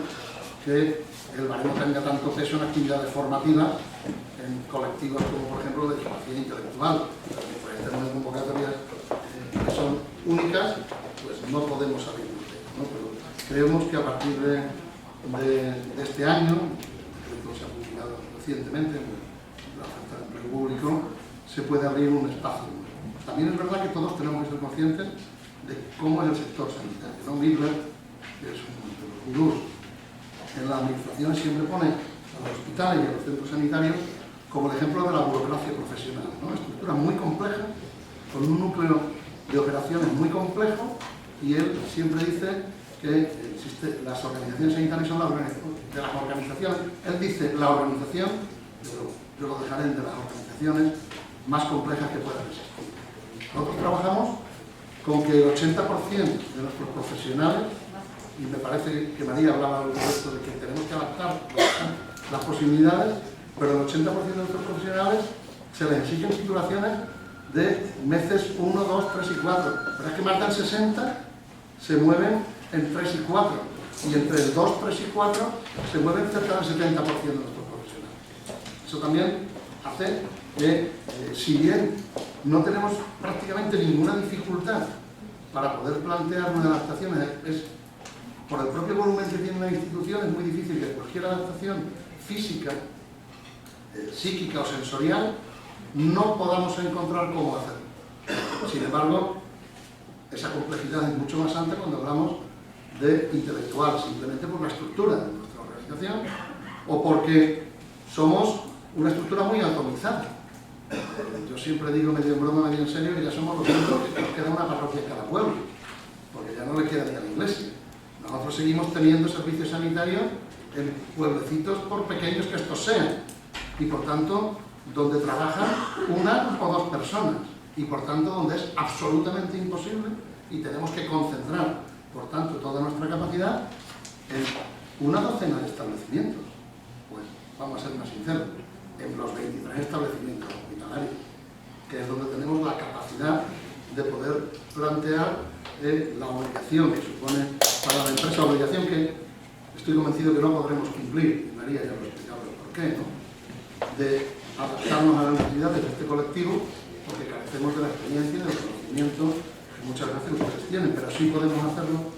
que el baremo tenga tanto peso en actividades formativas en colectivos como por ejemplo de discapacidad intelectual, pues tenemos convocatorias que son únicas, pues no podemos salir de ello, ¿no? Pero creemos que a partir de este año, que se ha publicado recientemente en la oferta de empleo público, se puede abrir un espacio. También es verdad que todos tenemos que ser conscientes de cómo es el sector sanitario, ¿no? Miller, que es uno de los gurús en la administración, siempre pone a los hospitales y a los centros sanitarios como el ejemplo de la burocracia profesional, ¿no? Una estructura muy compleja, con un núcleo de operaciones muy complejo, y él siempre dice que las organizaciones sanitarias son la organización de las organizaciones. Él dice la organización, pero yo lo dejaré entre las organizaciones más complejas que puedan existir. Nosotros trabajamos con que el 80% de nuestros profesionales, y me parece que María hablaba de esto, de que tenemos que adaptar las posibilidades, pero el 80% de nuestros profesionales se les exigen titulaciones de meses 1, 2, 3 y 4, pero es que más del 60 se mueven en 3 y 4, y entre el 2, 3 y 4 se mueven cerca del 70% de nuestros profesionales. Eso también hace que, si bien no tenemos prácticamente ninguna dificultad para poder plantear una adaptación, por el propio volumen que tiene la institución, es muy difícil que cualquier adaptación física, psíquica o sensorial no podamos encontrar cómo hacerlo. Sin embargo, esa complejidad es mucho más alta cuando hablamos de intelectual, simplemente por la estructura de nuestra organización o porque somos una estructura muy atomizada. Yo siempre digo, medio en broma, medio en serio, que ya somos los únicos que nos queda una parroquia en cada pueblo, porque ya no le queda ni a la iglesia. Nosotros seguimos teniendo servicios sanitarios en pueblecitos, por pequeños que estos sean, y por tanto donde trabajan una o dos personas y por tanto donde es absolutamente imposible y tenemos que concentrar, por tanto, toda nuestra capacidad en una docena de establecimientos. Pues vamos a ser más sinceros, en los 23 establecimientos hospitalarios, que es donde tenemos la capacidad de poder plantear la obligación que supone para la empresa, obligación que estoy convencido que no podremos cumplir, y María ya lo ha explicado por qué, ¿no? De adaptarnos a las necesidades de este colectivo, porque carecemos de la experiencia y del conocimiento que muchas veces ustedes tienen, pero sí podemos hacerlo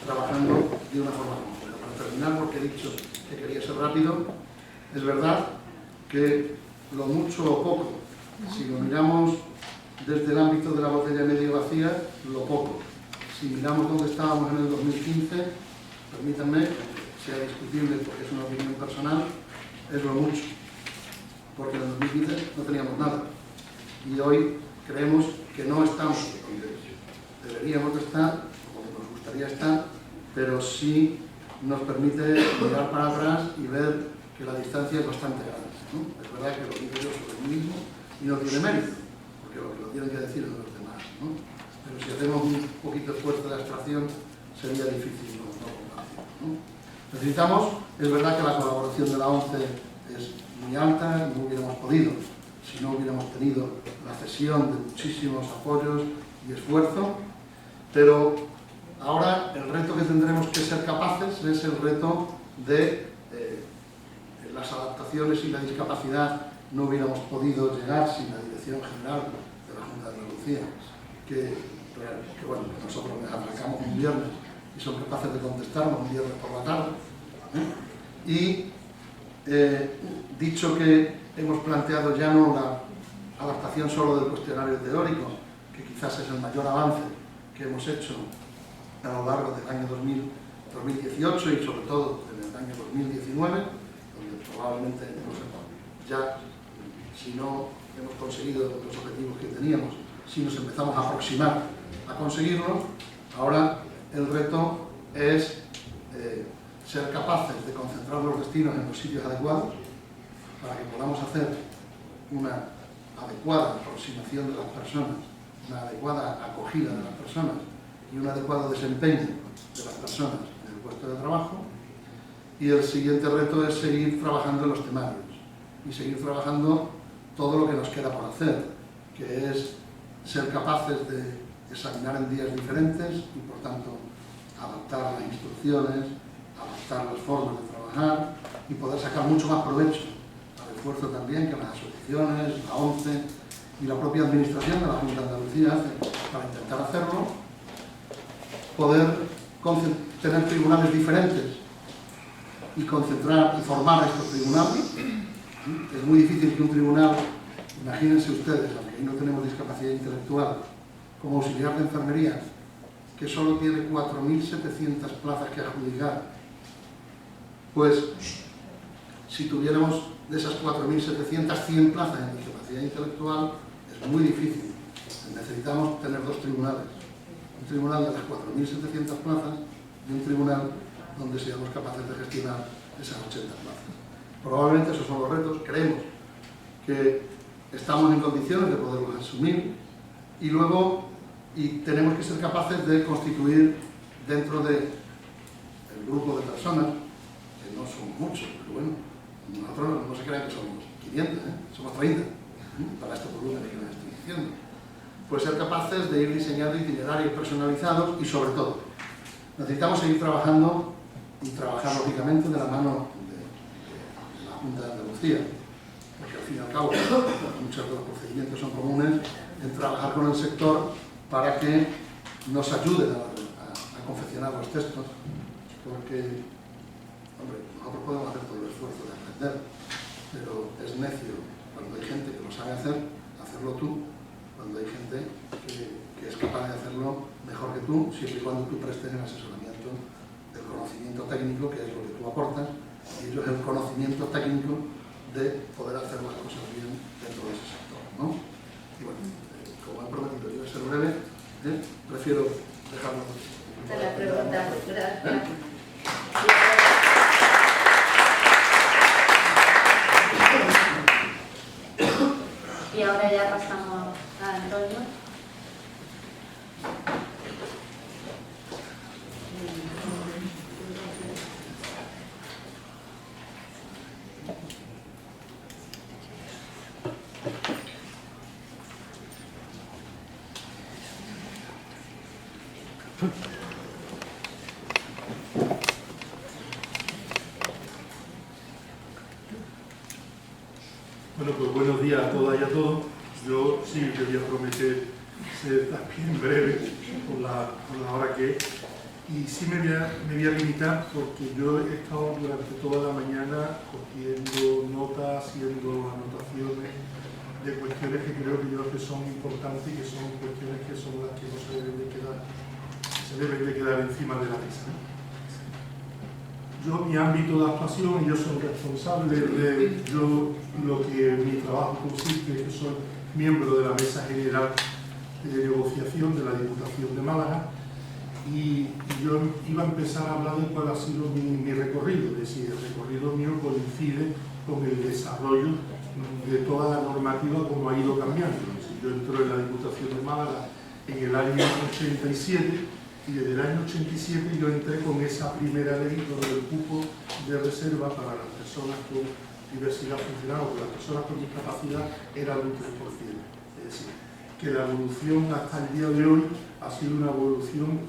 trabajando de una forma conjunta. Para terminar, porque he dicho que quería ser rápido, es verdad que lo mucho o poco, si lo miramos desde el ámbito de la botella medio vacía, lo poco. Si miramos dónde estábamos en el 2015, permítanme, sea discutible porque es una opinión personal, es lo mucho. Porque en el 2015 no teníamos nada. Y hoy creemos que no estamos donde deberíamos de estar, o donde nos gustaría estar, pero sí nos permite mirar para atrás y ver que la distancia es bastante grande, ¿no? Es verdad que lo digo yo sobre mí mismo y no tiene mérito, porque lo que lo tienen que decir es los demás, ¿no? Pero si hacemos un poquito de esfuerzo de abstracción, sería difícil no compartir, ¿no? Necesitamos, es verdad que la colaboración de la ONCE es muy alta, no hubiéramos podido si no hubiéramos tenido la cesión de muchísimos apoyos y esfuerzo, pero ahora el reto que tendremos que ser capaces es el reto de las adaptaciones y la discapacidad. No hubiéramos podido llegar sin la Dirección General de la Junta de Andalucía, que bueno, que nosotros les atracamos un viernes y son capaces de contestarnos un viernes por la tarde, ¿eh? Y dicho que hemos planteado ya no la adaptación solo del cuestionario teórico, que quizás es el mayor avance que hemos hecho a lo largo del año 2018 y sobre todo en el año 2019, donde probablemente ya, si no hemos conseguido los objetivos que teníamos, si nos empezamos a aproximar a conseguirlo, ahora el reto es ser capaces de concentrar los destinos en los sitios adecuados para que podamos hacer una adecuada aproximación de las personas, una adecuada acogida de las personas y un adecuado desempeño de las personas en el puesto de trabajo. Y el siguiente reto es seguir trabajando en los temarios y seguir trabajando todo lo que nos queda por hacer, que es ser capaces de examinar en días diferentes y por tanto adaptar las instrucciones, adaptar las formas de trabajar y poder sacar mucho más provecho al esfuerzo también que las asociaciones, la ONCE y la propia administración de la Junta de Andalucía hace para intentar hacerlo, poder tener tribunales diferentes y concentrar y formar a estos tribunales. Es muy difícil que un tribunal, imagínense ustedes, aunque ahí no tenemos discapacidad intelectual, como auxiliar de enfermería, que solo tiene 4.700 plazas que adjudicar, pues si tuviéramos de esas 4.700, 100 plazas en discapacidad intelectual, es muy difícil. Necesitamos tener dos tribunales. Un tribunal de las 4.700 plazas y un tribunal donde seamos capaces de gestionar esas 80 plazas. Probablemente esos son los retos. Creemos que estamos en condiciones de poderlos asumir y luego tenemos que ser capaces de constituir dentro del grupo de personas, que no son muchos, pero bueno, nosotros no se crean que somos 500, somos 30, para estos volúmenes que les estoy diciendo. Pues ser capaces de ir diseñando itinerarios personalizados y sobre todo, necesitamos seguir trabajando y trabajar lógicamente de la mano de la Junta de Andalucía, porque al fin y al cabo muchos de los procedimientos son comunes en trabajar con el sector para que nos ayuden a confeccionar los textos, porque, hombre, nosotros podemos hacer todo el esfuerzo de aprender, pero es necio cuando hay gente que lo sabe hacer, hacerlo tú, cuando hay gente que es capaz de hacerlo mejor que tú, siempre y cuando tú prestes el asesoramiento del conocimiento técnico, que es lo que tú aportas, y ello es el conocimiento técnico de poder hacer las cosas bien dentro de ese sector, ¿no? Y bueno, como he prometido yo ser breve, prefiero dejarlo. Esta es la pregunta. Gracias. Y ahora ya pasamos a Antonio. Bueno, pues buenos días a todas y a todos. Yo sí quería prometer ser también breve por la hora que es. Y sí me voy a limitar porque yo he estado durante toda la mañana cogiendo notas, haciendo anotaciones de cuestiones que creo que son importantes y que son cuestiones que son las que no se deben de quedar encima de la mesa, ¿no? Yo, mi ámbito de actuación, yo soy responsable de lo que mi trabajo consiste, que soy miembro de la Mesa General de Negociación de la Diputación de Málaga, y yo iba a empezar a hablar de cuál ha sido mi recorrido, es decir, el recorrido mío coincide con el desarrollo de toda la normativa como ha ido cambiando. Es decir, yo entro en la Diputación de Málaga en el año 87, y desde el año 87 yo entré con esa primera ley donde el cupo de reserva para las personas con diversidad funcional o las personas con discapacidad era de un 3%. Es decir, que la evolución hasta el día de hoy ha sido una evolución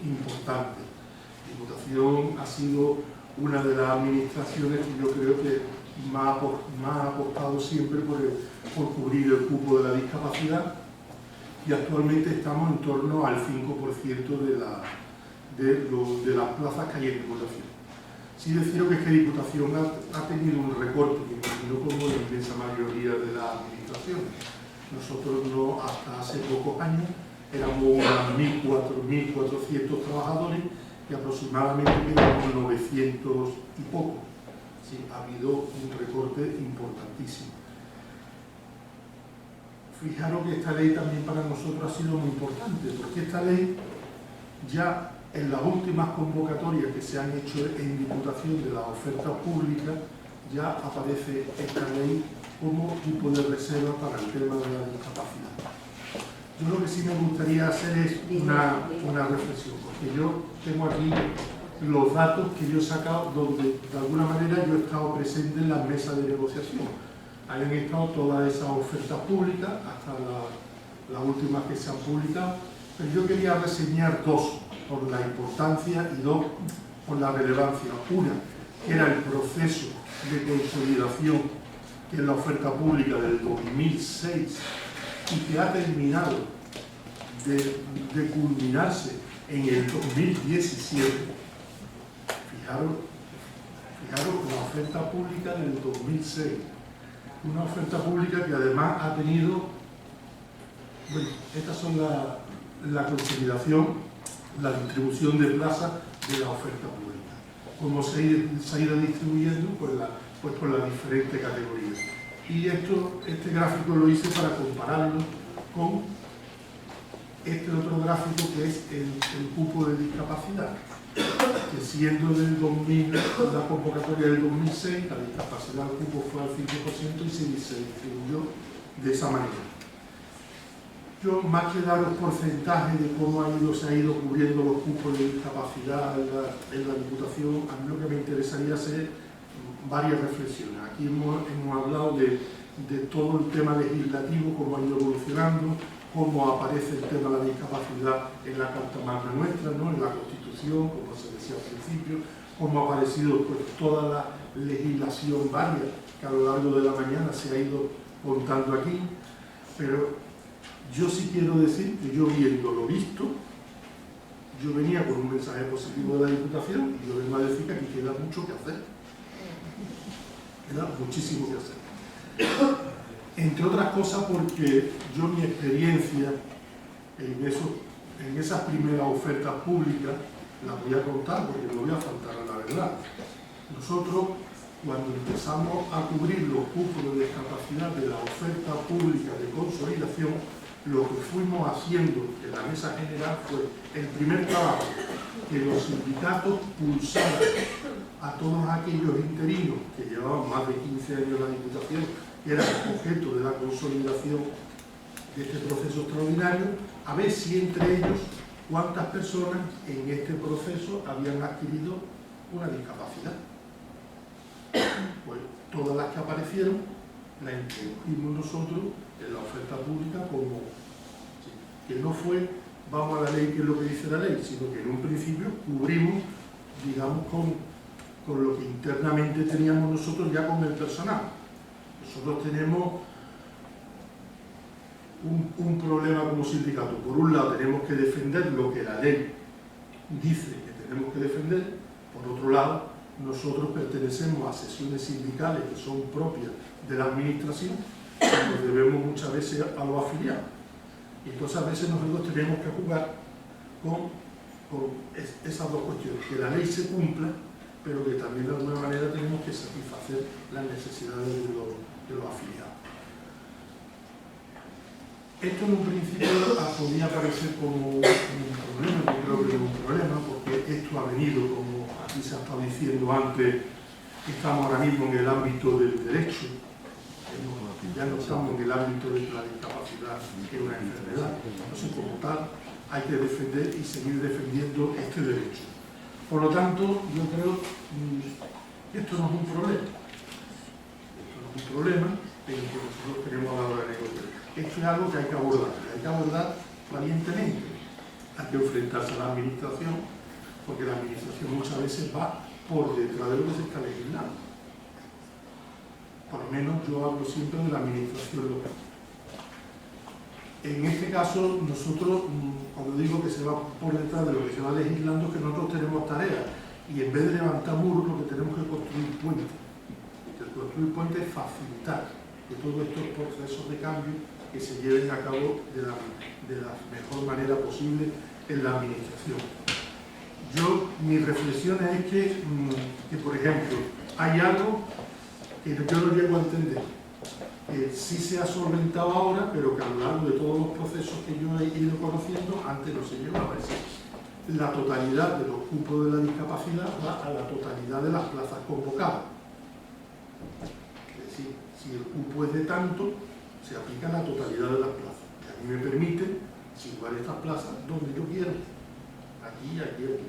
importante. La Diputación ha sido una de las administraciones que yo creo que más ha apostado siempre por cubrir el cupo de la discapacidad, y actualmente estamos en torno al 5% de las plazas que hay en Diputación. Sí deciros que Diputación ha tenido un recorte, que imagino como la inmensa mayoría de las administraciones. Nosotros no, hasta hace pocos años éramos unos 1.400 trabajadores y aproximadamente quedamos 900 y poco. Sí, ha habido un recorte importantísimo. Fijaros que esta ley también para nosotros ha sido muy importante, porque esta ley ya en las últimas convocatorias que se han hecho en Diputación de las ofertas públicas, ya aparece esta ley como tipo de reserva para el tema de la discapacidad. Yo lo que sí me gustaría hacer es una reflexión, porque yo tengo aquí los datos que yo he sacado donde de alguna manera yo he estado presente en las mesas de negociación. Han estado todas esas ofertas públicas, hasta las últimas que se han publicado, pero yo quería reseñar dos por la importancia y dos por la relevancia. Una, que era el proceso de consolidación, que es la oferta pública del 2006 y que ha terminado de culminarse en el 2017. Fijaros la oferta pública del 2006. Una oferta pública que además ha tenido, bueno, estas son la consolidación, la distribución de plazas de la oferta pública. Cómo se ha ido distribuyendo por las diferentes categorías. Y este gráfico lo hice para compararlo con este otro gráfico que es el cupo de discapacidad, que siendo del 2000, la convocatoria del 2006, la discapacidad del cupo fue al 5% y se distribuyó de esa manera. Yo, más que daros porcentajes de cómo se ha ido cubriendo los cupos de discapacidad en la Diputación, a mí lo que me interesaría hacer varias reflexiones. Aquí hemos hablado de todo el tema legislativo, cómo ha ido evolucionando, cómo aparece el tema de la discapacidad en la Carta Magna nuestra, ¿no? En la Constitución, como se decía al principio, cómo ha aparecido pues, toda la legislación varia que a lo largo de la mañana se ha ido contando aquí, pero yo sí quiero decir que yo viendo lo visto, yo venía con un mensaje positivo de la Diputación y yo vengo a decir que aquí queda mucho que hacer. Queda muchísimo que hacer. Entre otras cosas porque yo mi experiencia en esas primeras ofertas públicas las voy a contar porque no voy a faltar a la verdad. Nosotros, cuando empezamos a cubrir los cupos de discapacidad de la oferta pública de consolidación, lo que fuimos haciendo en la Mesa General fue el primer trabajo, que los sindicatos pulsaran a todos aquellos interinos que llevaban más de 15 años en la Diputación que era objeto de la consolidación de este proceso extraordinario, a ver si entre ellos cuántas personas en este proceso habían adquirido una discapacidad. Pues todas las que aparecieron las incluimos nosotros en la oferta pública como, sí, que no fue vamos a la ley, que es lo que dice la ley, sino que en un principio cubrimos, digamos, con lo que internamente teníamos nosotros ya con el personal. Nosotros tenemos un problema como sindicato. Por un lado tenemos que defender lo que la ley dice que tenemos que defender, por otro lado nosotros pertenecemos a sesiones sindicales que son propias de la administración y nos debemos muchas veces a los afiliados. Y entonces a veces nosotros tenemos que jugar con esas dos cuestiones, que la ley se cumpla, pero que también de alguna manera tenemos que satisfacer las necesidades de los afiliados. Esto en un principio podía parecer como un problema, yo creo que es un problema, porque esto ha venido, como aquí se ha estado diciendo antes, estamos ahora mismo en el ámbito del derecho, ya no estamos en el ámbito de la discapacidad, que es una enfermedad. Entonces, como tal, hay que defender y seguir defendiendo este derecho. Por lo tanto, yo creo que esto no es un problema. Esto no es un problema, pero que nosotros tenemos a la hora de negociar. Esto es algo que hay que abordar valientemente. Hay que enfrentarse a la administración, porque la administración muchas veces va por detrás de lo que se está legislando. Por lo menos yo hablo siempre de la administración local. En este caso, nosotros, cuando digo que se va por detrás de lo que se va legislando, es que nosotros tenemos tareas y en vez de levantar muros, lo que tenemos que construir puentes. El construir puentes es facilitar que todos estos procesos de cambio que se lleven a cabo de la mejor manera posible en la administración. Mi reflexión es que, por ejemplo, hay algo que yo no llego a entender, que sí se ha solventado ahora, pero que a lo largo de todos los procesos que yo he ido conociendo, antes no se llevaba. Es decir, la totalidad de los cupos de la discapacidad va a la totalidad de las plazas convocadas. Es decir, si el cupo es de tanto, se aplica la totalidad de las plazas. Y a mí me permite situar estas plazas donde yo quiero. Aquí, aquí, aquí.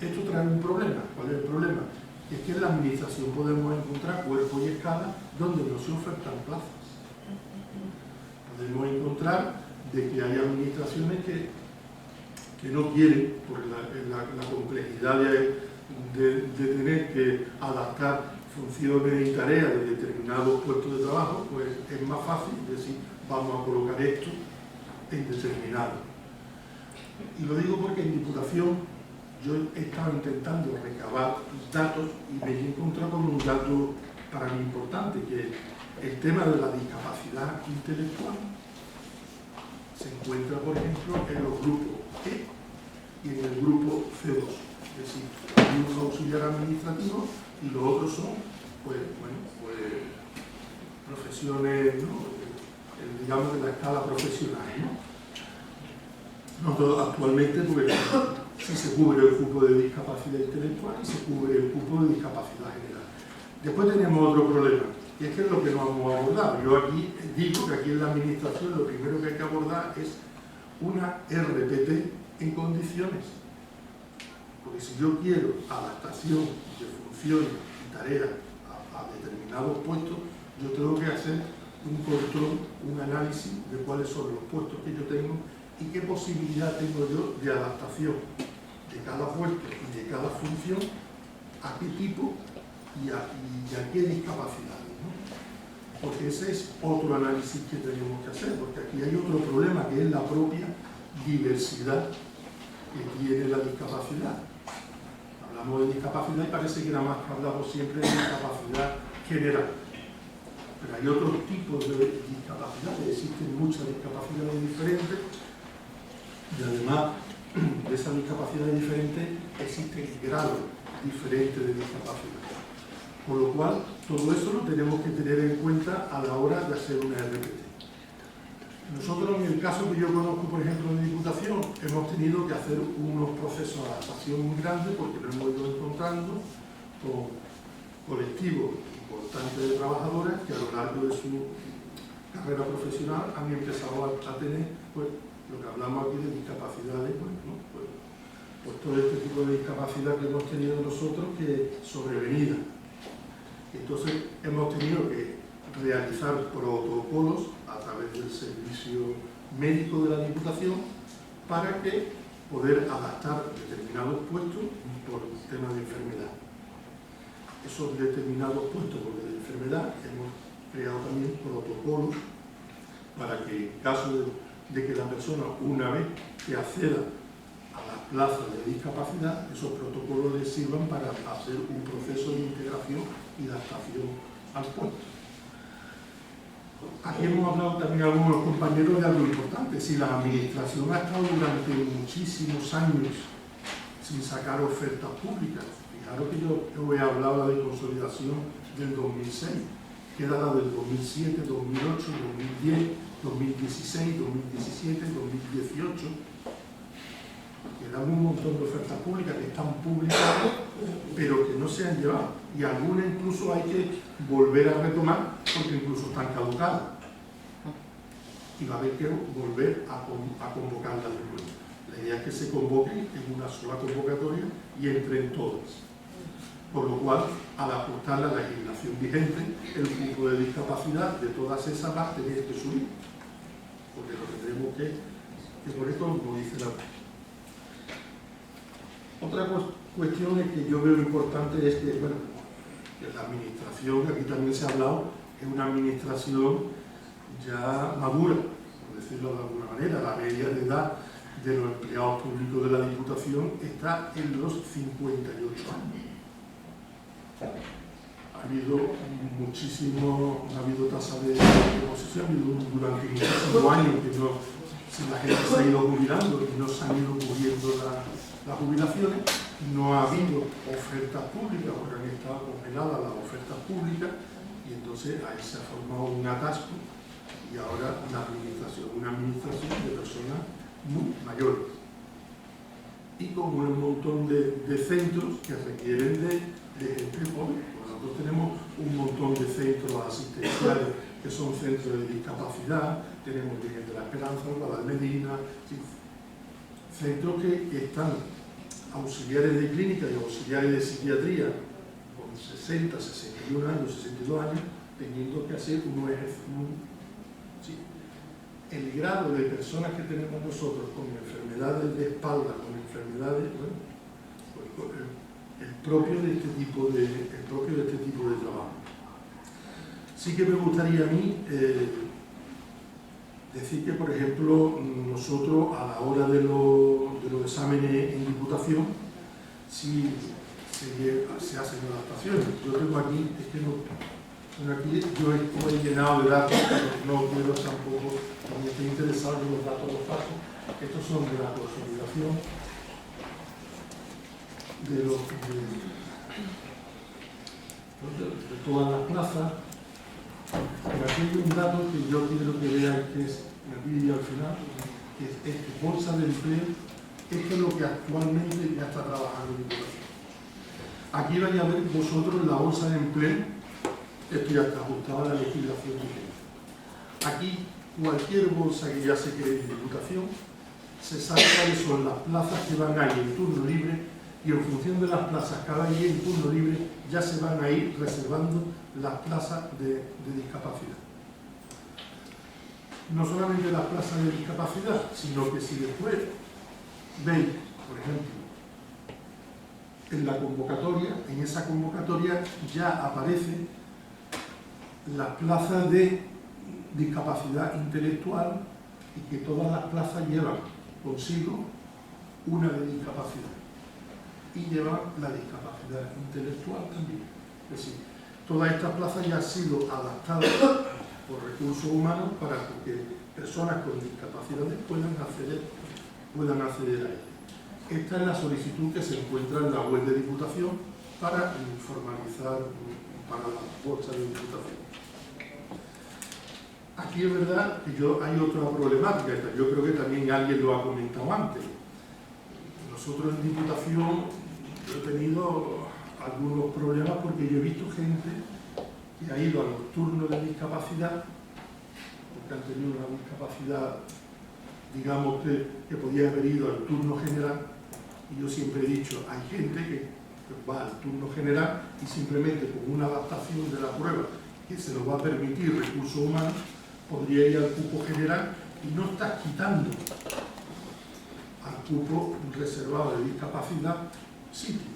Esto trae un problema. ¿Cuál es el problema? Es que en la administración podemos encontrar cuerpos y escalas donde no se ofertan plazas. Podemos encontrar de que hay administraciones que no quieren, por la complejidad de tener que adaptar funciones y tareas de determinados puestos de trabajo, pues es más fácil decir, vamos a colocar esto en determinado. Y lo digo porque en Diputación yo he estado intentando recabar datos y me he encontrado con un dato para mí importante, que el tema de la discapacidad intelectual se encuentra, por ejemplo, en los grupos E y en el grupo C2. Es decir, hay un auxiliar administrativo y los otros son, pues profesiones, ¿no? Digamos, de la escala profesional, ¿no? Nosotros actualmente, porque si se cubre el cupo de discapacidad intelectual y se cubre el cupo de discapacidad general. Después tenemos otro problema, y es que es lo que no hemos abordado. Yo aquí digo que aquí en la administración lo primero que hay que abordar es una RPT en condiciones. Porque si yo quiero adaptación de funciones y tareas a determinados puestos, yo tengo que hacer un control, un análisis de cuáles son los puestos que yo tengo y qué posibilidad tengo yo de adaptación de cada puesto y de cada función a qué tipo y a qué discapacidades, ¿no? Porque ese es otro análisis que tenemos que hacer, porque aquí hay otro problema que es la propia diversidad que tiene la discapacidad. Hablamos de discapacidad y parece que nada más hablamos siempre de discapacidad general. Pero hay otros tipos de discapacidades, existen muchas discapacidades diferentes y además de esas discapacidades diferentes existen grados diferentes de discapacidad. Con lo cual, todo eso lo tenemos que tener en cuenta a la hora de hacer una RPT. Nosotros, en el caso que yo conozco, por ejemplo, en Diputación, hemos tenido que hacer unos procesos de adaptación muy grandes porque nos hemos ido encontrando con colectivos importante de trabajadoras que a lo largo de su carrera profesional han empezado a tener, pues, lo que hablamos aquí de discapacidades, pues todo este tipo de discapacidad que hemos tenido nosotros que sobrevenida. Entonces hemos tenido que realizar protocolos a través del servicio médico de la Diputación para que poder adaptar determinados puestos por temas de enfermedad. Esos determinados puestos por de enfermedad hemos creado también protocolos para que en caso de que la persona, una vez que acceda a las plazas de discapacidad, esos protocolos les sirvan para hacer un proceso de integración y adaptación al puesto. Aquí hemos hablado también algunos compañeros de algo importante. Si la administración ha estado durante muchísimos años sin sacar ofertas públicas, fijaros que yo he hablado de consolidación del 2006, que era la del 2007, 2008, 2010, 2016, 2017, 2018, que dan un montón de ofertas públicas que están publicadas, pero que no se han llevado. Y algunas incluso hay que volver a retomar porque incluso están caducadas. Y va a haber que volver a convocarlas de nuevo. La idea es que se convoquen en una sola convocatoria y entren todas. Por lo cual, al ajustar la legislación vigente, el grupo de discapacidad de todas esas va a tener que subir. Porque lo que tenemos que por esto, como dice la ley. Otra cuestión es que yo veo importante es que, bueno, que la administración, que aquí también se ha hablado, es una administración ya madura, por decirlo de alguna manera. La media de edad de los empleados públicos de la Diputación está en los 58 años. Ha habido ha habido tasa de oposición, durante muchísimos años que la gente se ha ido jubilando y no se han ido cubriendo las jubilaciones, no ha habido ofertas públicas porque han estado congeladas las ofertas públicas y entonces ahí se ha formado un atasco y ahora una administración de personas muy mayores y con un montón de centros que requieren de gente joven. Nosotros tenemos un montón de centros asistenciales que son centros de discapacidad, tenemos Virgen de la Esperanza, Guadalmedina, centros que están auxiliares de clínica y auxiliares de psiquiatría con 60, 61 años, 62 años, teniendo que hacer unos ejercicios. El grado de personas que tenemos nosotros con enfermedades de espalda, con enfermedades, bueno, pues el propio de este tipo de trabajo. Sí que me gustaría a mí decir que, por ejemplo, nosotros a la hora de los exámenes en Diputación, sí se hacen adaptaciones. Yo tengo aquí, aquí yo estoy llenado de datos, pero no quiero tampoco, ni estoy interesado en los datos los paso. Estos son de la consolidación de todas las plazas. Pero aquí hay un dato que yo quiero que veáis, que es aquí al final, que es bolsa de empleo. Esto es lo que actualmente ya está trabajando en Diputación. Aquí vais a ver vosotros la bolsa de empleo, esto ya está ajustado a la legislación vigente. Aquí cualquier bolsa que ya se cree en Diputación, se sabe cuáles son las plazas que van a ir en turno libre y en función de las plazas que van a ir en turno libre ya se van a ir reservando las plazas de discapacidad. No solamente las plazas de discapacidad, sino que si después veis, por ejemplo, en la convocatoria, en esa convocatoria ya aparecen las plazas de discapacidad intelectual y que todas las plazas llevan consigo una de discapacidad y llevan la discapacidad intelectual también. Es decir, todas estas plazas ya han sido adaptadas por recursos humanos para que personas con discapacidades puedan acceder a ellas. Esta es la solicitud que se encuentra en la web de Diputación para formalizar para la bolsa de Diputación. Aquí es verdad que hay otra problemática, yo creo que también alguien lo ha comentado antes. Nosotros en Diputación he tenido algunos problemas porque yo he visto gente que ha ido a los turnos de discapacidad, porque han tenido una discapacidad, digamos, que podía haber ido al turno general, y yo siempre he dicho, hay gente que va al turno general y simplemente con una adaptación de la prueba que se nos va a permitir recursos humanos, podría ir al cupo general y no estás quitando al cupo reservado de discapacidad sitio.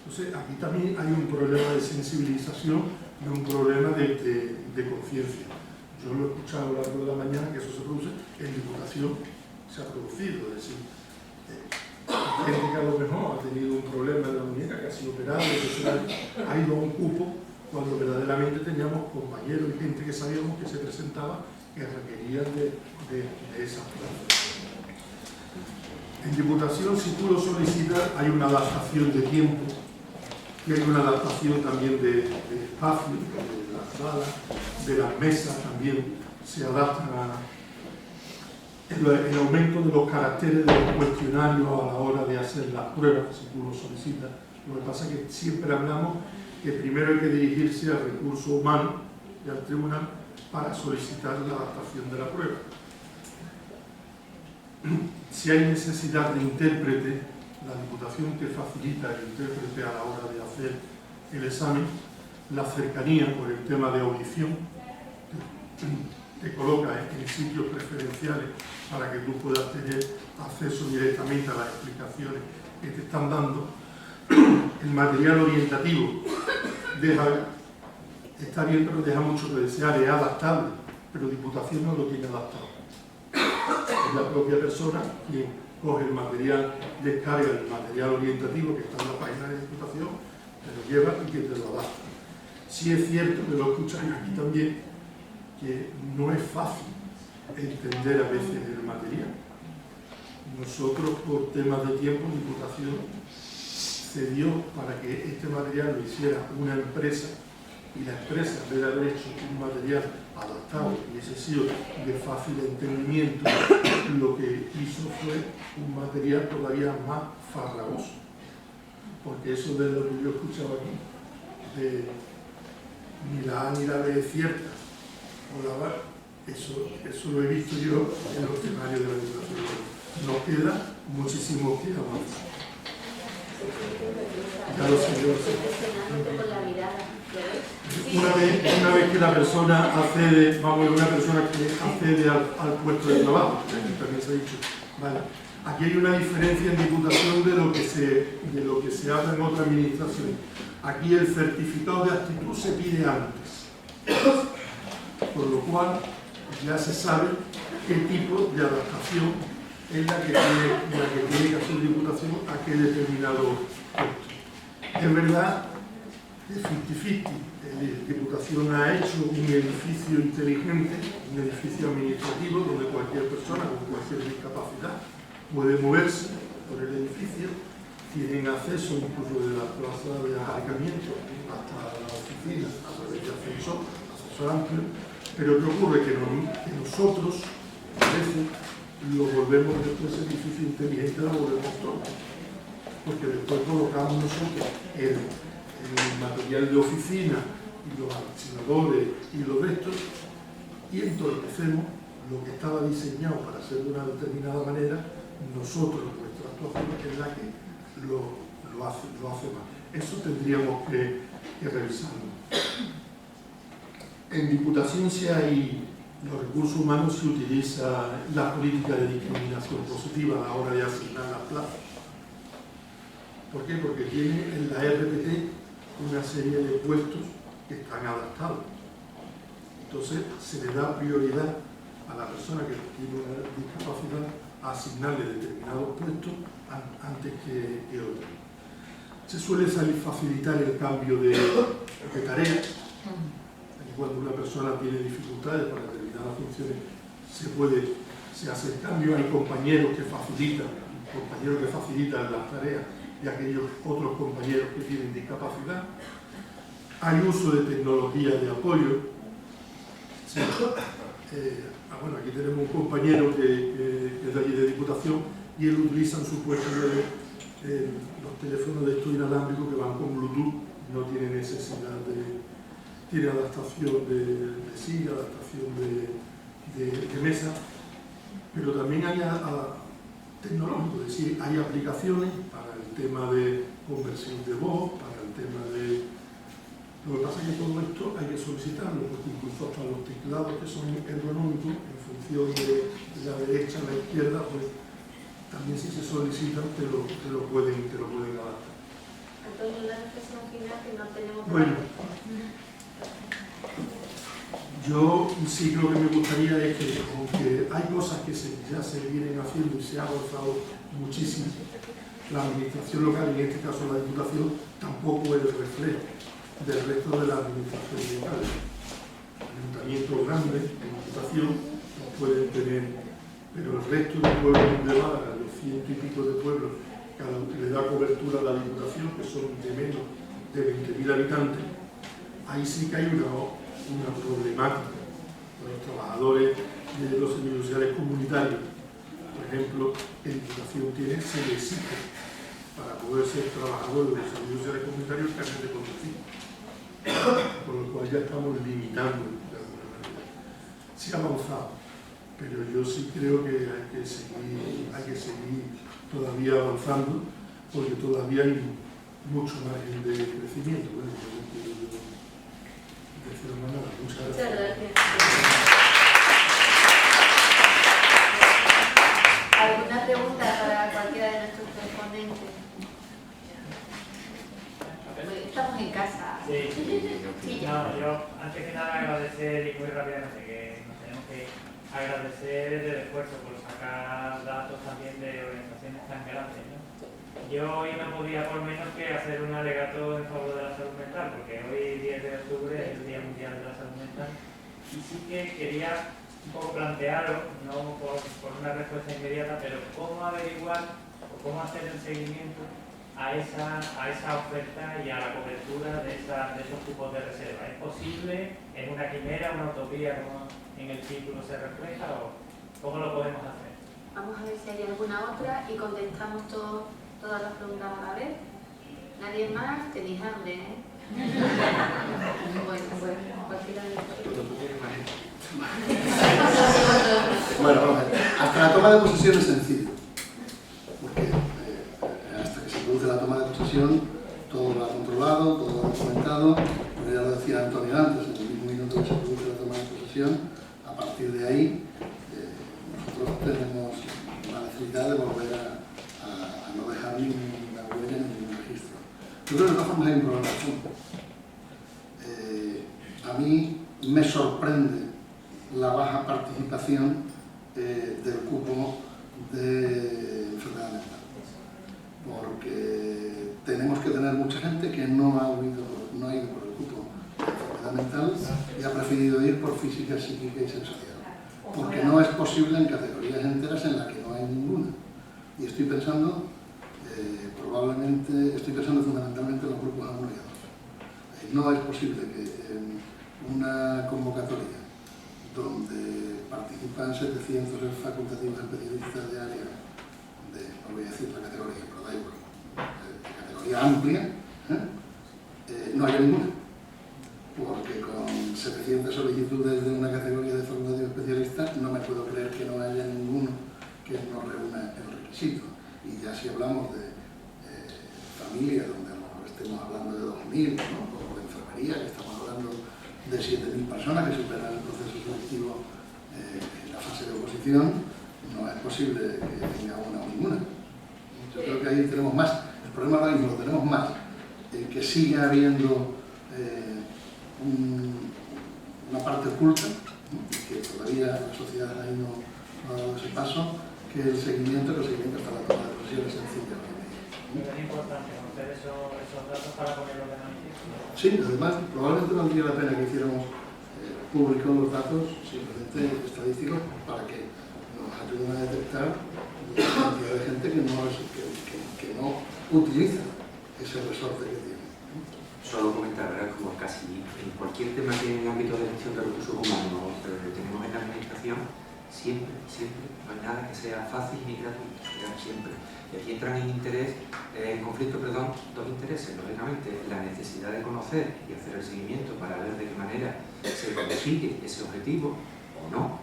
Entonces, aquí también hay un problema de sensibilización y un problema de conciencia. Yo lo he escuchado a lo largo de la mañana que eso se produce, en Diputación se ha producido, es decir, gente que a lo mejor ha tenido un problema de la muñeca, que ha sido operado, que ha ido a un cupo, cuando verdaderamente teníamos compañeros y gente que sabíamos que se presentaba que requerían de esas plazas. En Diputación, si tú lo solicitas, hay una adaptación de tiempo y hay una adaptación también de espacio, de las salas, de las mesas también se adaptan el aumento de los caracteres de los cuestionarios a la hora de hacer las pruebas, si tú lo solicitas. Lo que pasa es que siempre hablamos que primero hay que dirigirse al recurso humano y al tribunal para solicitar la adaptación de la prueba. Si hay necesidad de intérprete, la Diputación te facilita el intérprete a la hora de hacer el examen. La cercanía por el tema de audición te coloca en sitios preferenciales para que tú puedas tener acceso directamente a las explicaciones que te están dando. El material orientativo está bien, pero deja mucho que desear, es adaptable, pero Diputación no lo tiene adaptado. Es la propia persona quien coge el material, descarga el material orientativo que está en la página de Diputación, te lo lleva y que te lo adapta. Sí es cierto, que lo escucháis aquí también, que no es fácil entender a veces el material. Nosotros, por temas de tiempo, Diputación cedió para que este material lo hiciera una empresa, y la empresa, en vez de haber hecho un material adaptado y ese sido de fácil entendimiento, lo que hizo fue un material todavía más farragoso. Porque eso de lo que yo escuchaba aquí, de ni la A ni la B es cierta, o la B, eso lo he visto yo en los temarios de la Diputación. Nos queda muchísimo que avanzar. Ya lo sé, yo lo sé. Una vez que la persona accede, una persona que accede al puesto de trabajo, también se ha dicho, vale. Aquí hay una diferencia en Diputación de lo que se habla en otra administración. Aquí el certificado de aptitud se pide antes, por lo cual ya se sabe qué tipo de adaptación es la que tiene que hacer Diputación a qué determinado puesto. Es verdad que 50-50, Diputación ha hecho un edificio inteligente, un edificio administrativo donde cualquier persona con cualquier discapacidad puede moverse por el edificio, tienen acceso incluso de la plaza de aparcamiento hasta la oficina a través de ascensor amplio, pero ¿qué ocurre? Que nosotros a veces lo volvemos después edificio inteligente, lo volvemos todo, porque después colocamos nosotros el material de oficina y los archivadores y los restos y entorpecemos lo que estaba diseñado para ser de una determinada manera. Nosotros, nuestra actuación es la que lo hace mal. Eso tendríamos que revisarlo. En Diputación, si hay los recursos humanos, se utiliza la política de discriminación positiva a la hora de asignar las plazas. ¿Por qué? Porque tiene en la RPT una serie de puestos que están adaptados. Entonces, se le da prioridad a la persona que tiene una discapacidad a asignarle determinados puestos antes que otros. Se suele facilitar el cambio de tareas. Cuando una persona tiene dificultades para determinadas funciones, se hace el cambio. Hay compañeros que facilitan las tareas de aquellos otros compañeros que tienen discapacidad. Hay uso de tecnología de apoyo. Sí. Bueno, aquí tenemos un compañero que es de allí de Diputación y él utiliza en su puesto los teléfonos de estos inalámbricos que van con Bluetooth, no tiene necesidad tiene adaptación de silla, adaptación de mesa, pero también hay tecnológico, es decir, hay aplicaciones para el tema de conversión de voz, para el tema de... Lo que pasa es que todo esto hay que solicitarlo, porque incluso hasta los teclados que son ergonómicos, en función de la derecha a la izquierda, pues también si se solicitan te lo pueden adaptar. Antonio, la reflexión final que no tenemos... Bueno, yo sí creo que me gustaría es que, aunque hay cosas que ya se vienen haciendo y se ha avanzado muchísimo, la administración local, en este caso la Diputación, tampoco es el reflejo del resto de las administraciones locales. Ayuntamientos grandes, en Diputación, no pueden tener, pero el resto de pueblos de Málaga, los 100 y pico de pueblos que le da cobertura a la Diputación, que son de menos de 20.000 habitantes, ahí sí que hay una problemática. Los trabajadores de los semiluciales comunitarios, por ejemplo, en Diputación se le exige para poder ser trabajador de los semiluciales comunitarios el carnet de conducir, con lo cual ya estamos limitando de alguna manera. Sí ha avanzado, pero yo sí creo que hay que seguir todavía avanzando, porque todavía hay mucho margen de crecimiento. Bueno, yo no quiero decir más nada. Muchas gracias. ¿Alguna pregunta para cualquiera de nuestros ponentes? Estamos en casa. Sí. No, yo antes que nada agradecer y muy rápidamente que nos tenemos que agradecer el esfuerzo por sacar datos también de organizaciones tan grandes, ¿no? Yo hoy no podía por menos que hacer un alegato en favor de la salud mental, porque hoy 10 de octubre es el Día Mundial de la Salud Mental, y sí que quería un poco plantearos, no por una respuesta inmediata, pero cómo averiguar o cómo hacer el seguimiento a esa oferta y a la cobertura de esos tipos de reserva. ¿Es posible? ¿Es una quimera, una utopía, como en el título se refleja, o cómo lo podemos hacer? Vamos a ver si hay alguna otra y contestamos todas las preguntas a la vez. ¿Nadie más? Tenéis hambre, ¿eh? Bueno, cualquiera de Bueno, vamos a ver. Hasta la toma de posesión es sencillo, porque hasta que se produce la toma de posesión todo lo ha controlado, todo lo ha documentado, pero ya lo decía Antonio antes, en el mismo minuto que se produce la toma de posesión, a partir de ahí nosotros tenemos la necesidad de volver a no dejar ninguna huella en ningún registro. Yo creo que de todas formas hay un problema de fondo. A mí me sorprende la baja participación del cupo de enfermedad mental, porque tenemos que tener mucha gente que no ha ido por el cupo de enfermedad mental y ha preferido ir por física, psíquica y sensorial, porque no es posible en categorías enteras en las que no hay ninguna. Y estoy pensando fundamentalmente en los grupos amurriados. No es posible que en una convocatoria donde participan 700 facultativos especialistas de área, no voy a decir la categoría, pero da igual, de categoría amplia, no haya ninguna. Porque con 700 solicitudes de una categoría de facultativo especialista no me puedo creer que no haya ninguno que no reúna el requisito. Y ya si hablamos de familias donde a lo mejor estemos hablando de 2.000, ¿no? O de enfermería, que estamos hablando de 7.000 personas que superan el proceso selectivo en la fase de oposición, no es posible que tenga una o ninguna. Yo creo que ahí tenemos más. El problema ahora mismo lo tenemos más en que siga habiendo una parte oculta, ¿no? Que todavía la sociedad ahí no ha dado ese paso, que el seguimiento hasta la toma de decisiones sencilla. Es importante conocer esos datos para ponerlos de manifiesto. Sí, además probablemente valdría la pena que hiciéramos públicos los datos simplemente estadísticos para que nos ayuden a detectar la cantidad de gente que no utiliza ese resorte que tiene. Solo comentar, ¿verdad? Como casi en cualquier tema que en el ámbito de gestión de recursos humanos tenemos en la administración, Siempre, siempre. No hay nada que sea fácil ni gratuito, siempre. Y aquí entran en conflicto, dos intereses, lógicamente, la necesidad de conocer y hacer el seguimiento para ver de qué manera se consigue ese objetivo o no,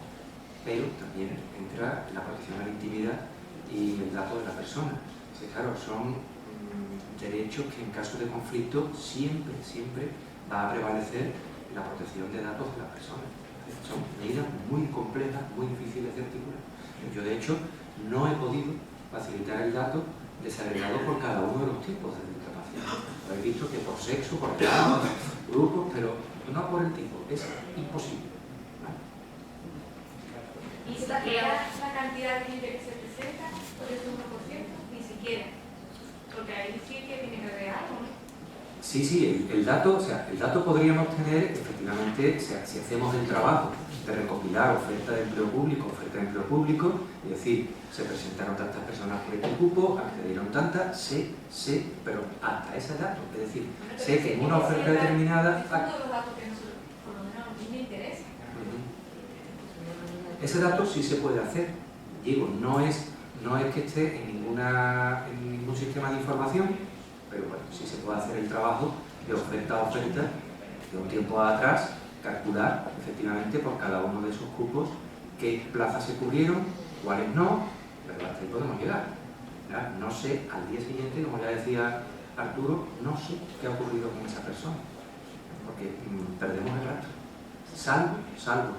pero también entra la protección a la intimidad y el dato de la persona. Entonces, claro, son derechos que en caso de conflicto siempre, siempre va a prevalecer la protección de datos de la persona. Son medidas muy complejas, muy difíciles de articular. Yo, de hecho, no he podido facilitar el dato desagregado por cada uno de los tipos de discapacidad. Habéis visto que por sexo, por edad, grupos, pero no por el tipo. Es imposible. ¿Vale? ¿Y siquiera la cantidad de gente que se presenta por ese 1%? Ni siquiera. Porque ahí sí que tiene que haber algo, ¿no? Sí, el dato, o sea, el dato podríamos tener, efectivamente, o sea, si hacemos el trabajo de recopilar oferta de empleo público, es decir, se presentaron tantas personas por este cupo, accedieron tantas, sé, pero hasta ese dato, es decir, sé que en una oferta determinada... Son todos los datos que nosotros, por lo menos a mí me interesa. Ese dato sí se puede hacer, digo, no es que esté en ningún sistema de información, pero bueno, sí se puede hacer el trabajo de oferta a oferta, de un tiempo atrás, calcular efectivamente por cada uno de esos cupos qué plazas se cubrieron, cuáles no, pero hasta ahí podemos llegar. ¿Verdad? No sé, al día siguiente, como ya decía Arturo, no sé qué ha ocurrido con esa persona, porque perdemos el rastro. Salvo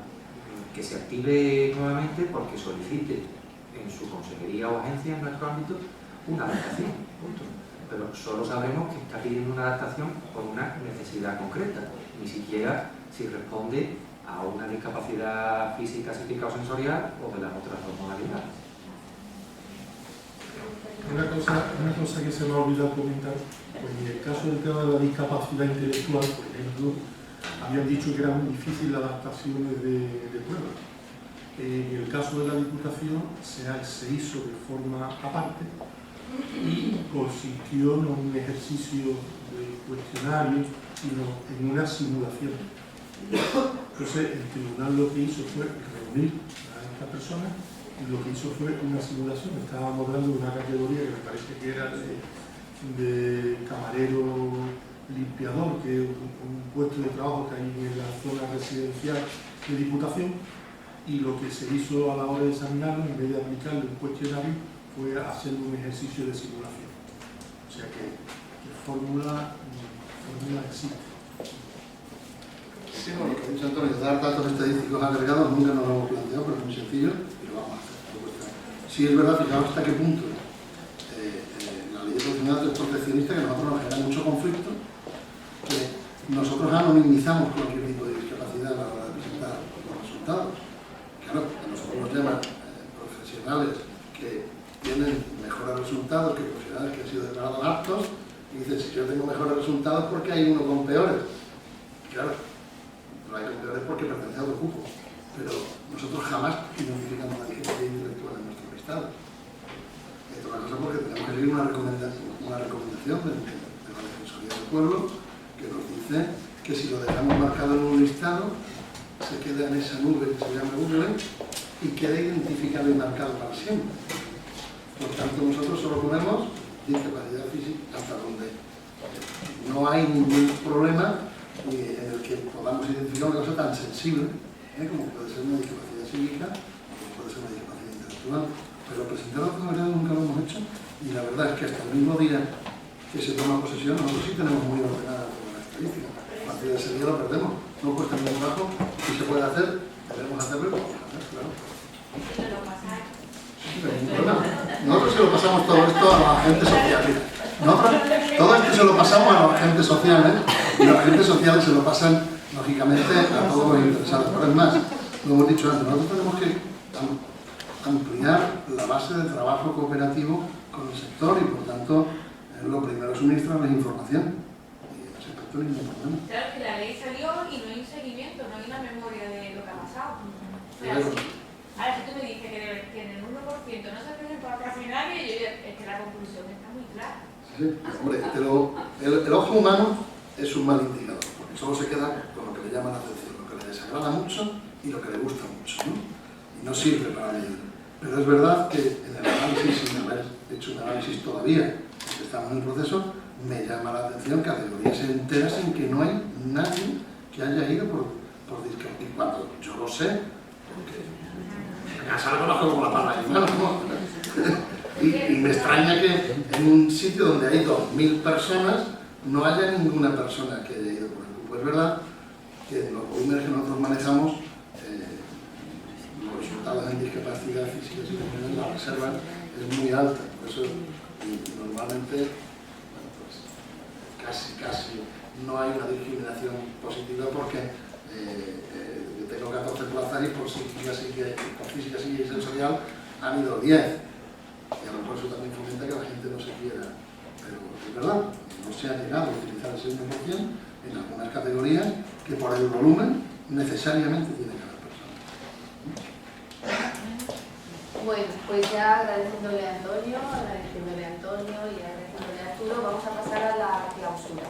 que se active nuevamente porque solicite en su consejería o agencia en nuestro ámbito una adaptación, punto. Pero solo sabremos que está pidiendo una adaptación por una necesidad concreta, ni siquiera si responde a una discapacidad física, psíquica o sensorial o de las otras dos modalidades. Una cosa que se me ha olvidado comentar, pues en el caso del tema de la discapacidad intelectual, por ejemplo, habían dicho que era muy difícil la adaptación de pruebas. En el caso de la Diputación se hizo de forma aparte y consistió no en un ejercicio de cuestionario, sino en una simulación. Entonces, el tribunal lo que hizo fue reunir a estas personas y lo que hizo fue una simulación. Estábamos hablando de una categoría que me parece que era de camarero limpiador, que es un puesto de trabajo que hay en la zona residencial de Diputación, y lo que se hizo a la hora de examinarlo, en vez de aplicarle un cuestionario, fue hacer un ejercicio de simulación. O sea que fórmula existe. Sí, bueno, lo que ha dicho Antonio, dar datos estadísticos agregados nunca nos lo hemos planteado, pero es muy sencillo y lo vamos a hacer. Sí, es verdad, fijaos hasta qué punto la ley de protección es proteccionista, que a nosotros nos genera mucho conflicto, que nosotros anonimizamos cualquier tipo de discapacidad a la hora de presentar los resultados. Claro, a nosotros nos llaman profesionales que tienen mejores resultados que profesionales que han sido declarados aptos y dicen, si yo tengo mejores resultados, ¿por qué hay uno con peores? Claro, no hay con peores porque pertenece a otro cupo, pero nosotros jamás identificamos la discapacidad intelectual en nuestro listado. Esto es una cosa porque tenemos que seguir una recomendación de la Defensoría del Pueblo que nos dice que si lo dejamos marcado en un listado, se queda en esa nube que se llama Google y queda identificado y marcado para siempre. Por tanto, nosotros solo ponemos discapacidad física hasta donde no hay ningún problema en el que podamos identificar una cosa tan sensible como puede ser una discapacidad psíquica o como puede ser una discapacidad intelectual. Pero presentar la Constitución nunca lo hemos hecho y la verdad es que hasta el mismo día que se toma posesión, nosotros sí tenemos muy ordenada toda la estadística. A partir de ese día lo perdemos. No cuesta ningún trabajo. Si se puede hacer, debemos hacerlo, claro. Nosotros se lo pasamos todo esto a los agentes sociales. Todo esto se lo pasamos a los agentes sociales y los agentes sociales se lo pasan, lógicamente, a todos los interesados. Pero es más, lo hemos dicho antes, nosotros tenemos que ampliar la base de trabajo cooperativo con el sector y, por tanto, lo primero es suministrarles información. Y en ese aspecto no hay ningún problema. Claro que la ley salió y no hay un seguimiento, no hay una memoria de lo que ha pasado. Ahora, si tú me dices que en el 1% no se presentó a casi nadie, es que la conclusión está muy clara. Sí, hombre, el ojo humano es un mal indicador, porque solo se queda con lo que le llama la atención, lo que le desagrada mucho y lo que le gusta mucho, ¿no? Y no sirve para medir. Pero es verdad que en el análisis, sin haber hecho un análisis todavía, porque estamos en el proceso, me llama la atención categorías enteras en que no hay nadie que haya ido por discapacidad. Y cuando yo lo sé, porque en casa lo conozco como la palma de mi mano, ¿no? Y me extraña que en un sitio donde hay 2.000 personas no haya ninguna persona que haya ido por el grupo. Es verdad que en los volúmenes que nosotros manejamos, los resultados en discapacidad física y la reserva es muy alta. Por eso normalmente, bueno, pues, casi no hay una discriminación positiva, porque yo tengo 14 plazas y por física y sensorial han ido 10. Y a lo mejor eso también fomenta que la gente no se quiera. Pero es verdad, no se ha llegado a utilizar ese 1% en algunas categorías que por el volumen necesariamente tiene cada persona. Bueno, pues ya agradeciéndole a Antonio y agradeciéndole a Arturo, vamos a pasar a la clausura.